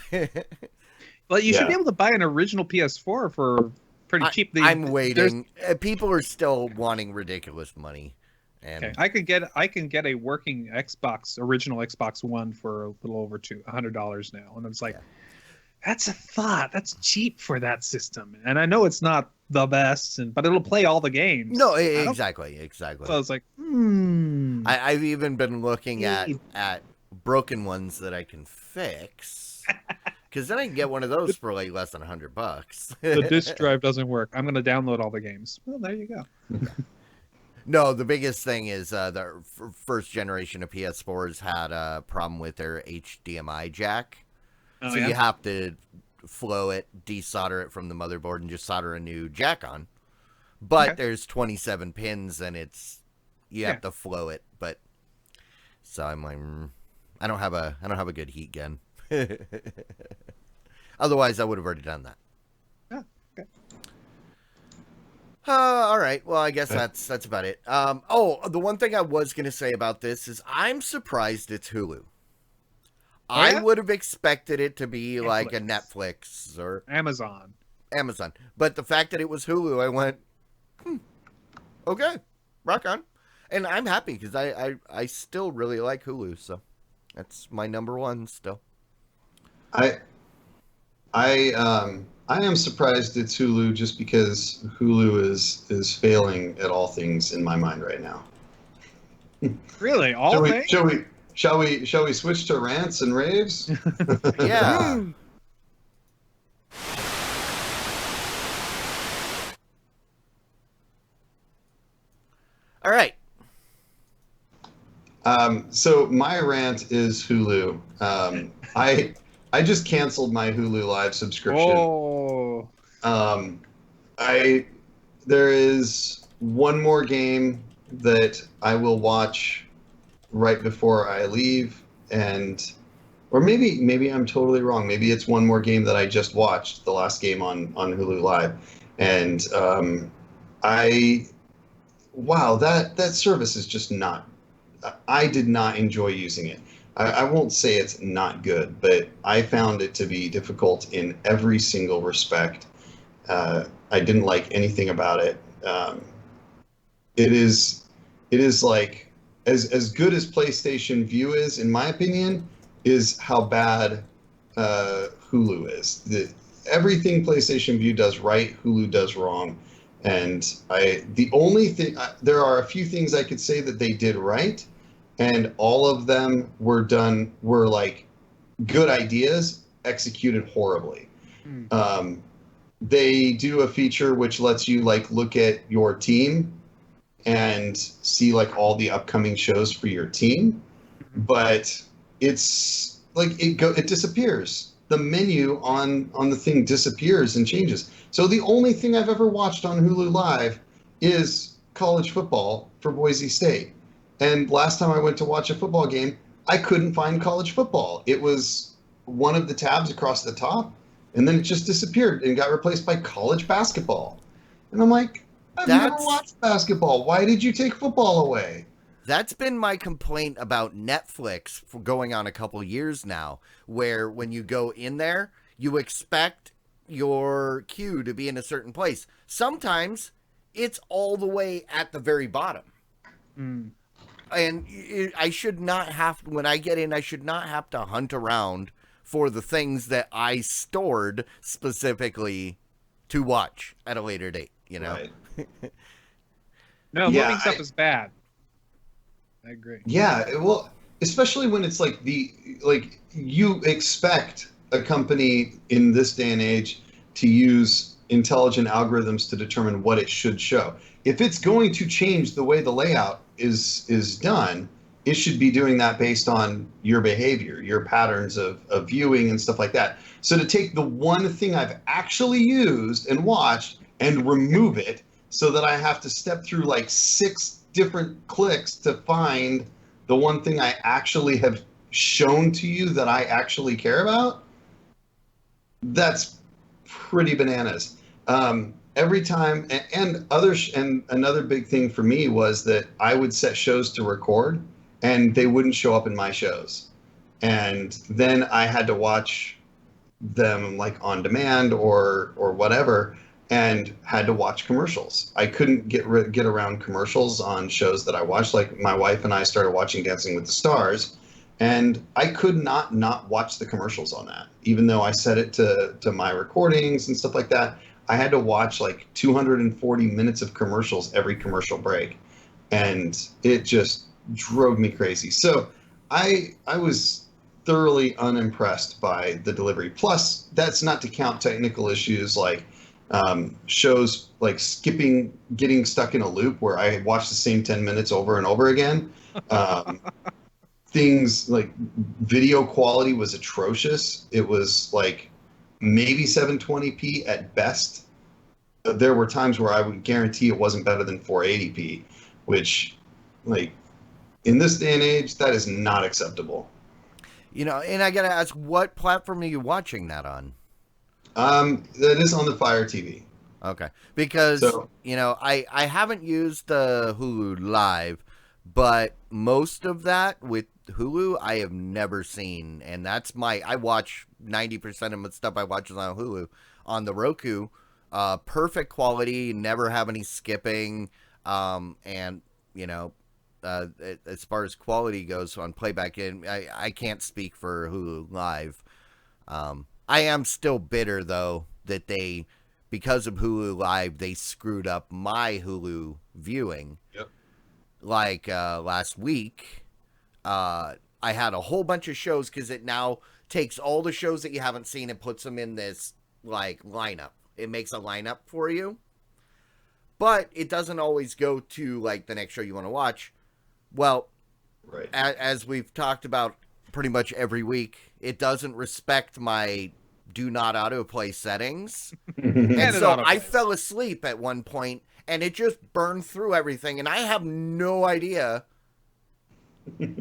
Well, you should be able to buy an original PS4 for pretty cheap. I'm waiting. People are still wanting ridiculous money. And okay, I can get a working original Xbox One for a little over $100 now, and it's like. Yeah. That's a thought. That's cheap for that system, and I know it's not the best, but it'll play all the games. No, exactly. So I was like, I've even been looking at broken ones that I can fix, because then I can get one of those for like less than $100. The disk drive doesn't work. I'm going to download all the games. Well, there you go. No, the biggest thing is the first generation of PS4s had a problem with their HDMI jack. So you have to flow it, desolder it from the motherboard, and just solder a new jack on. But there's 27 pins, and you have to flow it. But so I'm like, I don't have a good heat gun. Otherwise, I would have already done that. Oh, okay. All right. Well, I guess that's about it. The one thing I was gonna say about this is I'm surprised it's Hulu. I would have expected it to be like a Netflix or Amazon. But the fact that it was Hulu, I went, okay, rock on. And I'm happy because I still really like Hulu. So that's my number one still. I am surprised it's Hulu just because Hulu is failing at all things in my mind right now. Really? Shall we switch to rants and raves? Yeah. All right. So my rant is Hulu. I just canceled my Hulu Live subscription. Oh, Um, I there is one more game that I will watch right before I leave, and or maybe I'm totally wrong. Maybe it's one more game that I just watched, the last game on Hulu Live, and I wow, that service is just not. I did not enjoy using it. I won't say it's not good, but I found it to be difficult in every single respect. I didn't like anything about it. It is it is like as good as PlayStation View is, in my opinion, is how bad Hulu is. Everything PlayStation View does right, Hulu does wrong. And the only thing, there are a few things I could say that they did right, and all of them were like good ideas executed horribly. Hmm. They do a feature which lets you like look at your team and see like all the upcoming shows for your team, but it's like it disappears. The menu on the thing disappears and changes. So the only thing I've ever watched on Hulu Live is college football for Boise State. And last time I went to watch a football game, I couldn't find college football. It was one of the tabs across the top, and then it just disappeared and got replaced by college basketball. And I'm like, I've never That's watched basketball. Why did you take football away? That's been my complaint about Netflix for going on a couple years now, where when you go in there, you expect your queue to be in a certain place. Sometimes it's all the way at the very bottom. Hmm. And I should not have, when I get in, I should not have to hunt around for the things that I stored specifically to watch at a later date, you know? Right. No, Yeah, moving stuff is bad. I agree. Yeah, well, especially when it's like you expect a company in this day and age to use intelligent algorithms to determine what it should show. If it's going to change the way the layout is done, it should be doing that based on your behavior, your patterns of viewing and stuff like that. So to take the one thing I've actually used and watched and remove it so that I have to step through like six different clicks to find the one thing I actually have shown to you that I actually care about, that's pretty bananas. Every time, and another big thing for me was that I would set shows to record, and they wouldn't show up in my shows, and then I had to watch them like on demand or whatever, and had to watch commercials. I couldn't get around commercials on shows that I watched. Like my wife and I started watching Dancing with the Stars, and I could not watch the commercials on that, even though I set it to my recordings and stuff like that. I had to watch like 240 minutes of commercials every commercial break, and it just drove me crazy. So I was thoroughly unimpressed by the delivery. Plus, that's not to count technical issues like shows like skipping, getting stuck in a loop where I watch the same 10 minutes over and over again. Um, Things like video quality was atrocious. It was like maybe 720p at best. There were times where I would guarantee it wasn't better than 480p, which, like, in this day and age, that is not acceptable. You know, and I got to ask, what platform are you watching that on? That is on the Fire TV. Okay. Because, So, you know, I haven't used the Hulu Live, but most of that with Hulu I have never seen. And that's I watch 90% of the stuff I watch is on Hulu. On the Roku, perfect quality, never have any skipping. And, you know, as far as quality goes on playback, and I can't speak for Hulu Live. I am still bitter, though, that because of Hulu Live, they screwed up my Hulu viewing. yep. Like last week, I had a whole bunch of shows because it now takes all the shows that you haven't seen and puts them in this like lineup. It makes a lineup for you. but it doesn't always go to like the next show you want to watch. Well, Right. as we've talked about pretty much every week, it doesn't respect my do not autoplay settings. And And it so I autoplays. fell asleep at one point and it just burned through everything. And I have no idea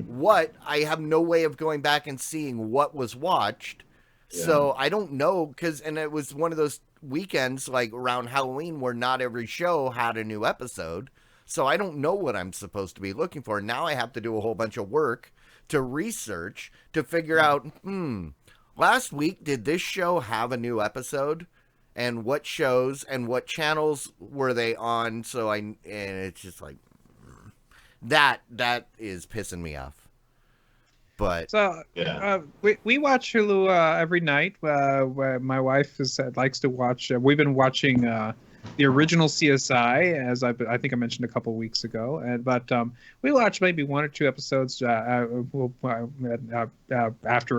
what. I have no way of going back and seeing what was watched. So I don't know. And it was one of those weekends like around Halloween where not every show had a new episode. So I don't know what I'm supposed to be looking for. Now I have to do a whole bunch of work to research to figure out, last week, did this show have a new episode? And what shows and what channels were they on? And it's just like, that is pissing me off. But So we watch Hulu every night. Where my wife likes to watch. We've been watching the original CSI, as I think I mentioned a couple weeks ago. But we watch maybe one or two episodes after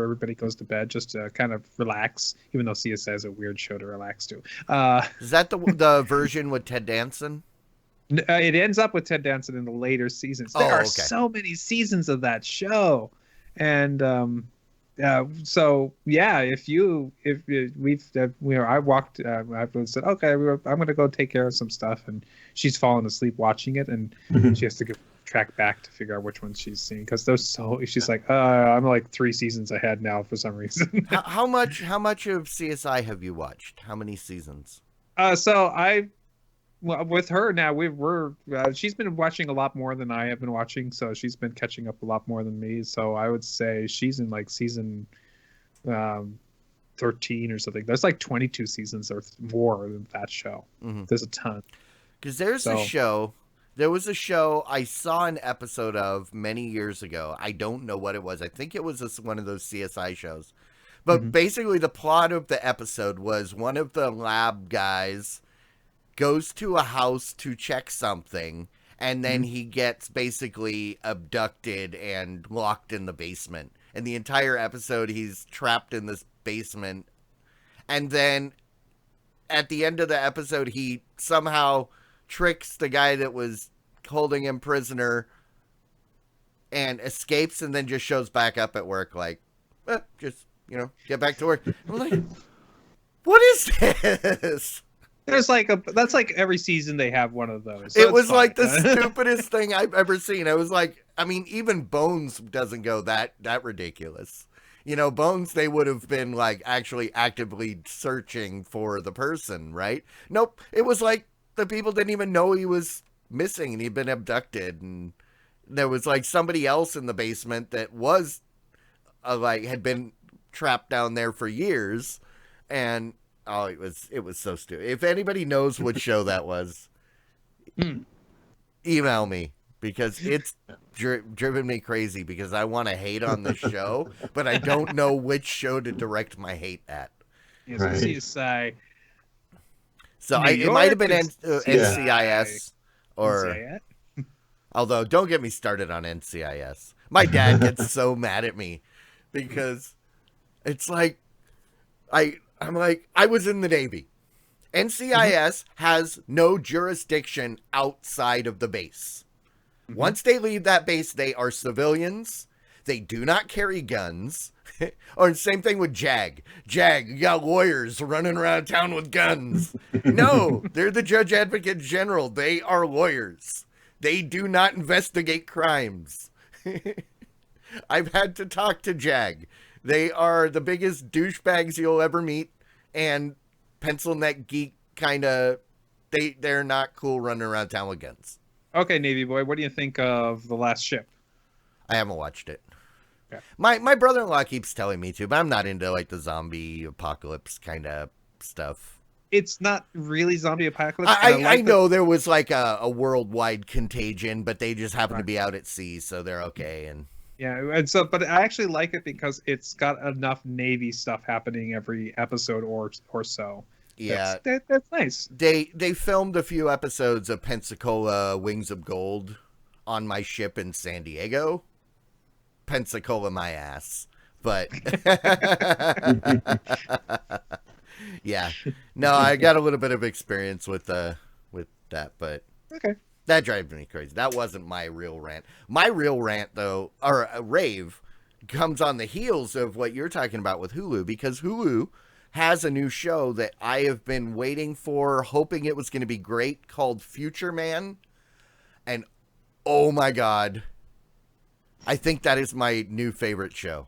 everybody goes to bed, just to kind of relax. Even though CSI is a weird show to relax to. is that the version with Ted Danson? It ends up with Ted Danson in the later seasons. There are okay. so many seasons of that show. And so yeah, I walked, I said, okay, I'm going to go take care of some stuff, and she's fallen asleep watching it, and she has to track back to figure out which ones she's seen, because she's like, I'm like 3 seasons ahead now for some reason. how much of CSI have you watched? How many seasons? With her now, she's been watching a lot more than I have been watching, so she's been catching up a lot more than me. So I would say she's in like season 13 or something. There's like 22 seasons or more than that show. Mm-hmm. There's a ton. Because there was a show I saw an episode of many years ago. I don't know what it was. I think it was one of those CSI shows. But basically the plot of the episode was one of the lab guys goes to a house to check something, and then he gets basically abducted and locked in the basement. And the entire episode, he's trapped in this basement. And then at the end of the episode, he somehow tricks the guy that was holding him prisoner and escapes, and then just shows back up at work like, just, get back to work. I'm like, what is this? That's like every season they have one of those. So it was like the stupidest thing I've ever seen. I was like, I mean, even Bones doesn't go that ridiculous. Bones, they would have been like actually actively searching for the person, right? Nope. It was like the people didn't even know he was missing and he'd been abducted, and there was like somebody else in the basement that was had been trapped down there for years, and it was so stupid. If anybody knows what show that was, email me, because it's driven me crazy, because I want to hate on this show, but I don't know which show to direct my hate at. Yes, right. CSI. So it might have been NCIS or... NCIS? Although, don't get me started on NCIS. My dad gets so mad at me because it's like... I'm like, I was in the Navy. NCIS has no jurisdiction outside of the base. Once they leave that base, they are civilians. They do not carry guns. Or same thing with JAG. JAG, you got lawyers running around town with guns. No, they're the Judge Advocate General. They are lawyers. They do not investigate crimes. I've had to talk to JAG. They are the biggest douchebags you'll ever meet, and pencil neck geek kind of. They're not cool running around town with guns. Okay, Navy boy, what do you think of The Last Ship? I haven't watched it. Okay. My brother-in-law keeps telling me to, but I'm not into like the zombie apocalypse kind of stuff. It's not really zombie apocalypse. I know there was like a worldwide contagion, but they just happen to be out at sea, so they're okay. And yeah, and so, but I actually like it because it's got enough Navy stuff happening every episode or so. Yeah, that's nice. They filmed a few episodes of Pensacola Wings of Gold on my ship in San Diego. Pensacola my ass, but yeah, no, I got a little bit of experience with that, but Okay. that drives me crazy. That wasn't my real rant. My real rant, though, or a rave, comes on the heels of what you're talking about with Hulu, because Hulu has a new show that I have been waiting for, hoping it was going to be great, called Future Man. And oh my God, I think that is my new favorite show.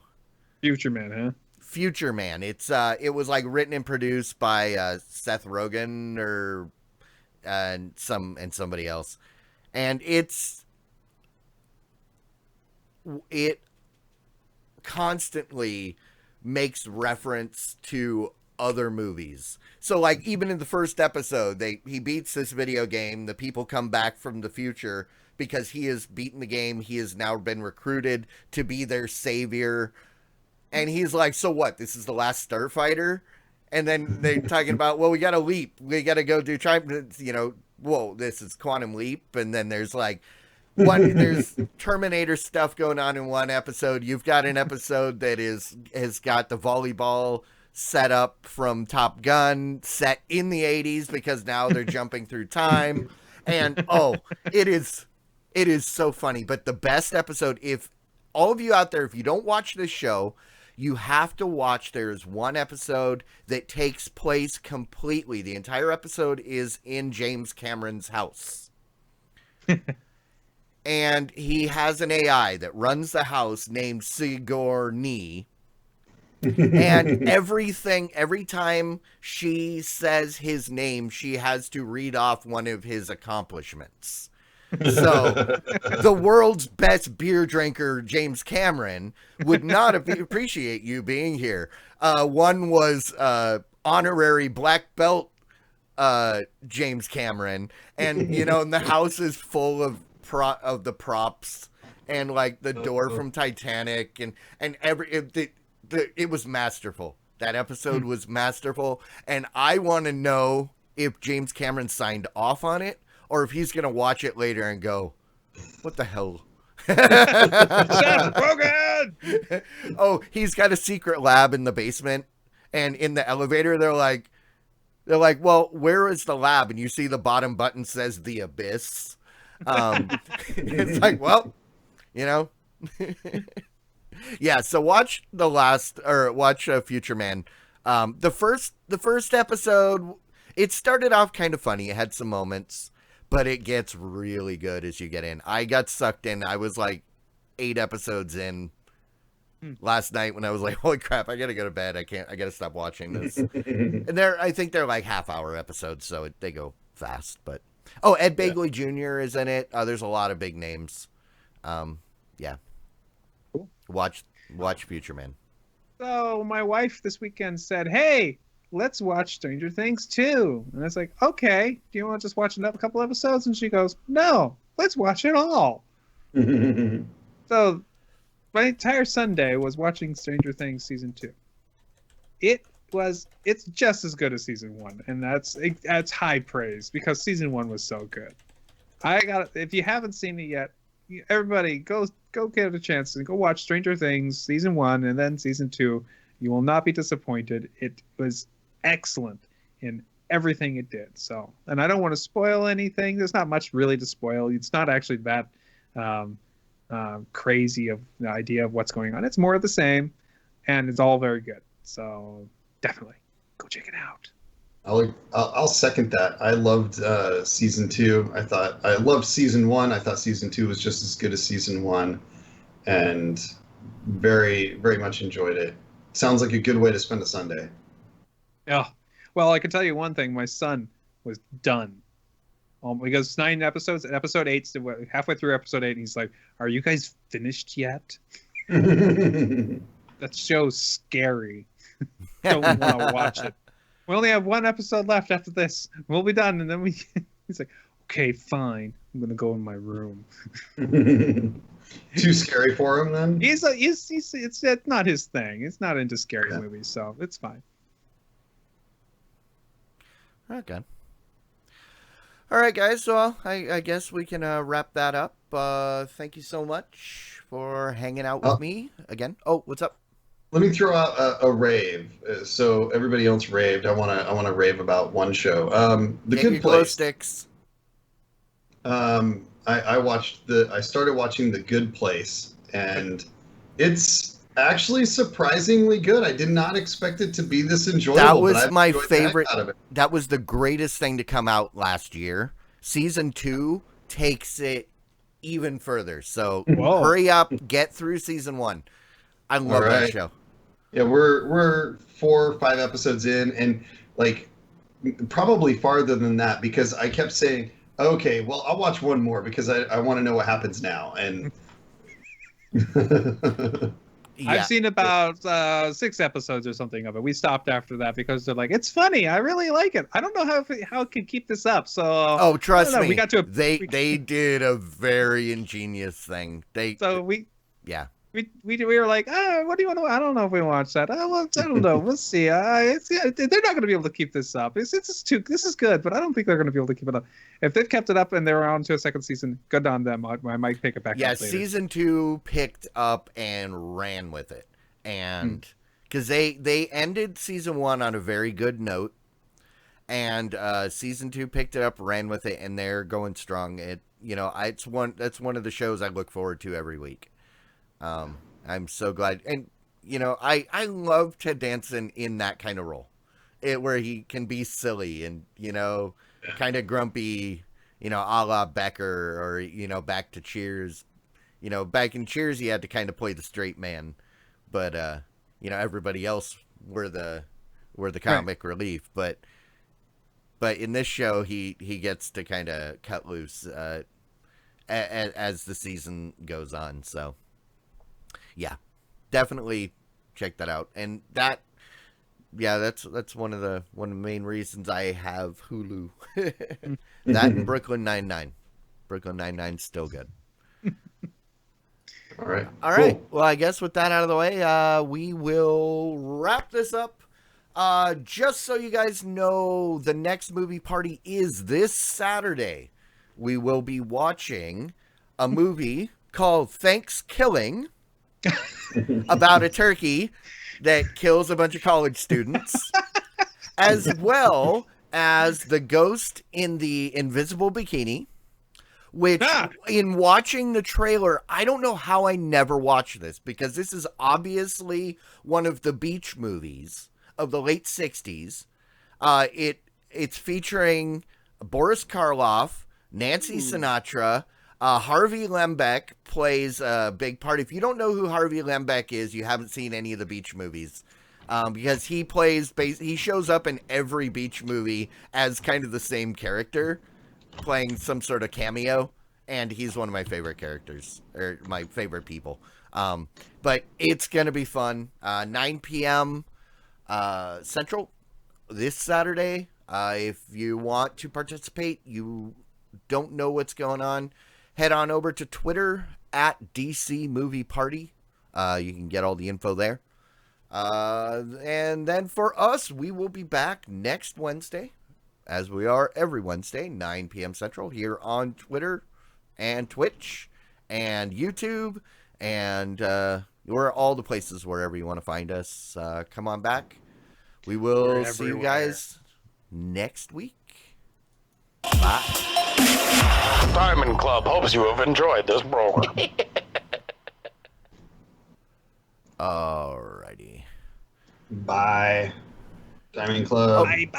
Future Man, huh? Future Man. It was like written and produced by Seth Rogen or somebody else, and it constantly makes reference to other movies. So like even in the first episode, he beats this video game. The people come back from the future because he has beaten the game. He has now been recruited to be their savior. And he's like, so what? This is the last Starfighter? And then they're talking about, well, we got to leap. We got to go do whoa, this is Quantum Leap. And then there's like there's Terminator stuff going on in one episode. You've got an episode that has got the volleyball set up from Top Gun set in the 80s because now they're jumping through time. And it is so funny. But the best episode, if all of you out there, if you don't watch this show, you have to watch. There's one episode that takes place completely. The entire episode is in James Cameron's house. And he has an AI that runs the house named Sigourney. And every time she says his name, she has to read off one of his accomplishments. So the world's best beer drinker, James Cameron, would not appreciate you being here. One was honorary black belt James Cameron. And, and the house is full of the props and like the door from Titanic and it was masterful. That episode was masterful. And I want to know if James Cameron signed off on it, or if he's going to watch it later and go, what the hell? Seth Rogen! Oh, he's got a secret lab in the basement. And in the elevator, they're like, well, where is the lab? And you see the bottom button says the abyss. It's like, well, yeah. So watch Future Man. The first episode, it started off kind of funny. It had some moments, but it gets really good as you get in. I got sucked in. I was like 8 episodes in last night when I was like, holy crap, I gotta go to bed. I gotta stop watching this. And I think they're like half-hour episodes, so they go fast. But Ed Begley Jr. is in it. There's a lot of big names. Yeah. Cool. Watch Future Man. So my wife this weekend said, hey, let's watch Stranger Things 2. And I was like, okay, do you want to just watch a couple episodes? And she goes, no, let's watch it all. So my entire Sunday was watching Stranger Things season 2. It's just as good as season 1, and that's high praise because season 1 was so good. If you haven't seen it yet, everybody go get a chance and go watch Stranger Things season 1 and then season 2. You will not be disappointed. It was excellent in everything it did. So, and I don't want to spoil anything. There's not much really to spoil. It's not actually that crazy of the idea of what's going on. It's more of the same, and it's all very good. So definitely go check it out. I'll second that. I loved season 2. I loved season 1. I thought season 2 was just as good as season 1, and very, very much enjoyed it. Sounds like a good way to spend a Sunday. Yeah. Well, I can tell you one thing. My son was done. Because it's 9 episodes. Episode 8, halfway through episode 8, and he's like, "Are you guys finished yet?" That show's scary. Don't want to watch it. We only have 1 episode left after this. We'll be done, and then he's like, "Okay, fine. I'm gonna go in my room." Too scary for him, then? It's not his thing. It's not into scary movies, so it's fine. Okay. All right, guys. So I guess we can wrap that up. Thank you so much for hanging out with me again. Oh, what's up? Let me throw out a rave. So everybody else raved. I want to rave about one show. The Get Good your glow Place. sticks. I started watching The Good Place, and it's actually surprisingly good. I did not expect it to be this That enjoyable, but was I've my enjoyed the heck favorite. out of it. That was the greatest thing to come out last year. Season 2 takes it even further. So Whoa. hurry up, get through season 1. I All love that right. show. Yeah, we're 4 or 5 episodes in, and like probably farther than that because I kept saying, okay, well, I'll watch one more because I want to know what happens now. And Yeah. I've seen about 6 episodes or something of it. We stopped after that because they're like, it's funny. I really like it. I don't know how it can keep this up. So Oh, I trust don't know. me. We got to They did a very ingenious thing. so we Yeah. we were like, what do you want to? I don't know if we watch that. Oh, well, I don't know. We'll see. They're not going to be able to keep this up. This is good, but I don't think they're going to be able to keep it up. If they've kept it up and they're on to a second season, good on them. I might pick it back Yeah, up later. season 2 picked up and ran with it. And because they ended season 1 on a very good note, and season 2 picked it up, ran with it, and they're going strong. That's one of the shows I look forward to every week. I'm so glad, and I love Ted Danson in that kind of role, where he can be silly and kind of grumpy, a la Becker, or back to Cheers. Back in Cheers, he had to kind of play the straight man, but everybody else were the comic relief. But in this show, he gets to kind of cut loose as the season goes on. So yeah, definitely check that out. And that's one of the main reasons I have Hulu. That and Brooklyn Nine-Nine. Brooklyn Nine-Nine's still good. All right. All right. Well, I guess with that out of the way, we will wrap this up. Just so you guys know, the next movie party is this Saturday. We will be watching a movie called Thanksgiving about a turkey that kills a bunch of college students, as well as The Ghost in the Invisible Bikini, which in watching the trailer, I don't know how I never watched this, because this is obviously one of the beach movies of the late 60s. It's featuring Boris Karloff, Nancy Sinatra, Harvey Lembeck plays a big part. If you don't know who Harvey Lembeck is, you haven't seen any of the beach movies. Because he shows up in every beach movie as kind of the same character, playing some sort of cameo, and he's one of my favorite characters, or my favorite people. But it's gonna be fun. 9 p.m. Central this Saturday. If you want to participate, you don't know what's going on, head on over to Twitter at DC Movie Party. You can get all the info there. And then for us, we will be back next Wednesday, as we are every Wednesday, 9 p.m. Central, here on Twitter and Twitch and YouTube. And we're all the places wherever you want to find us. Come on back. We will see you guys next week. Bye. Diamond Club hopes you have enjoyed this program. Alrighty. Bye. Diamond Club. Bye.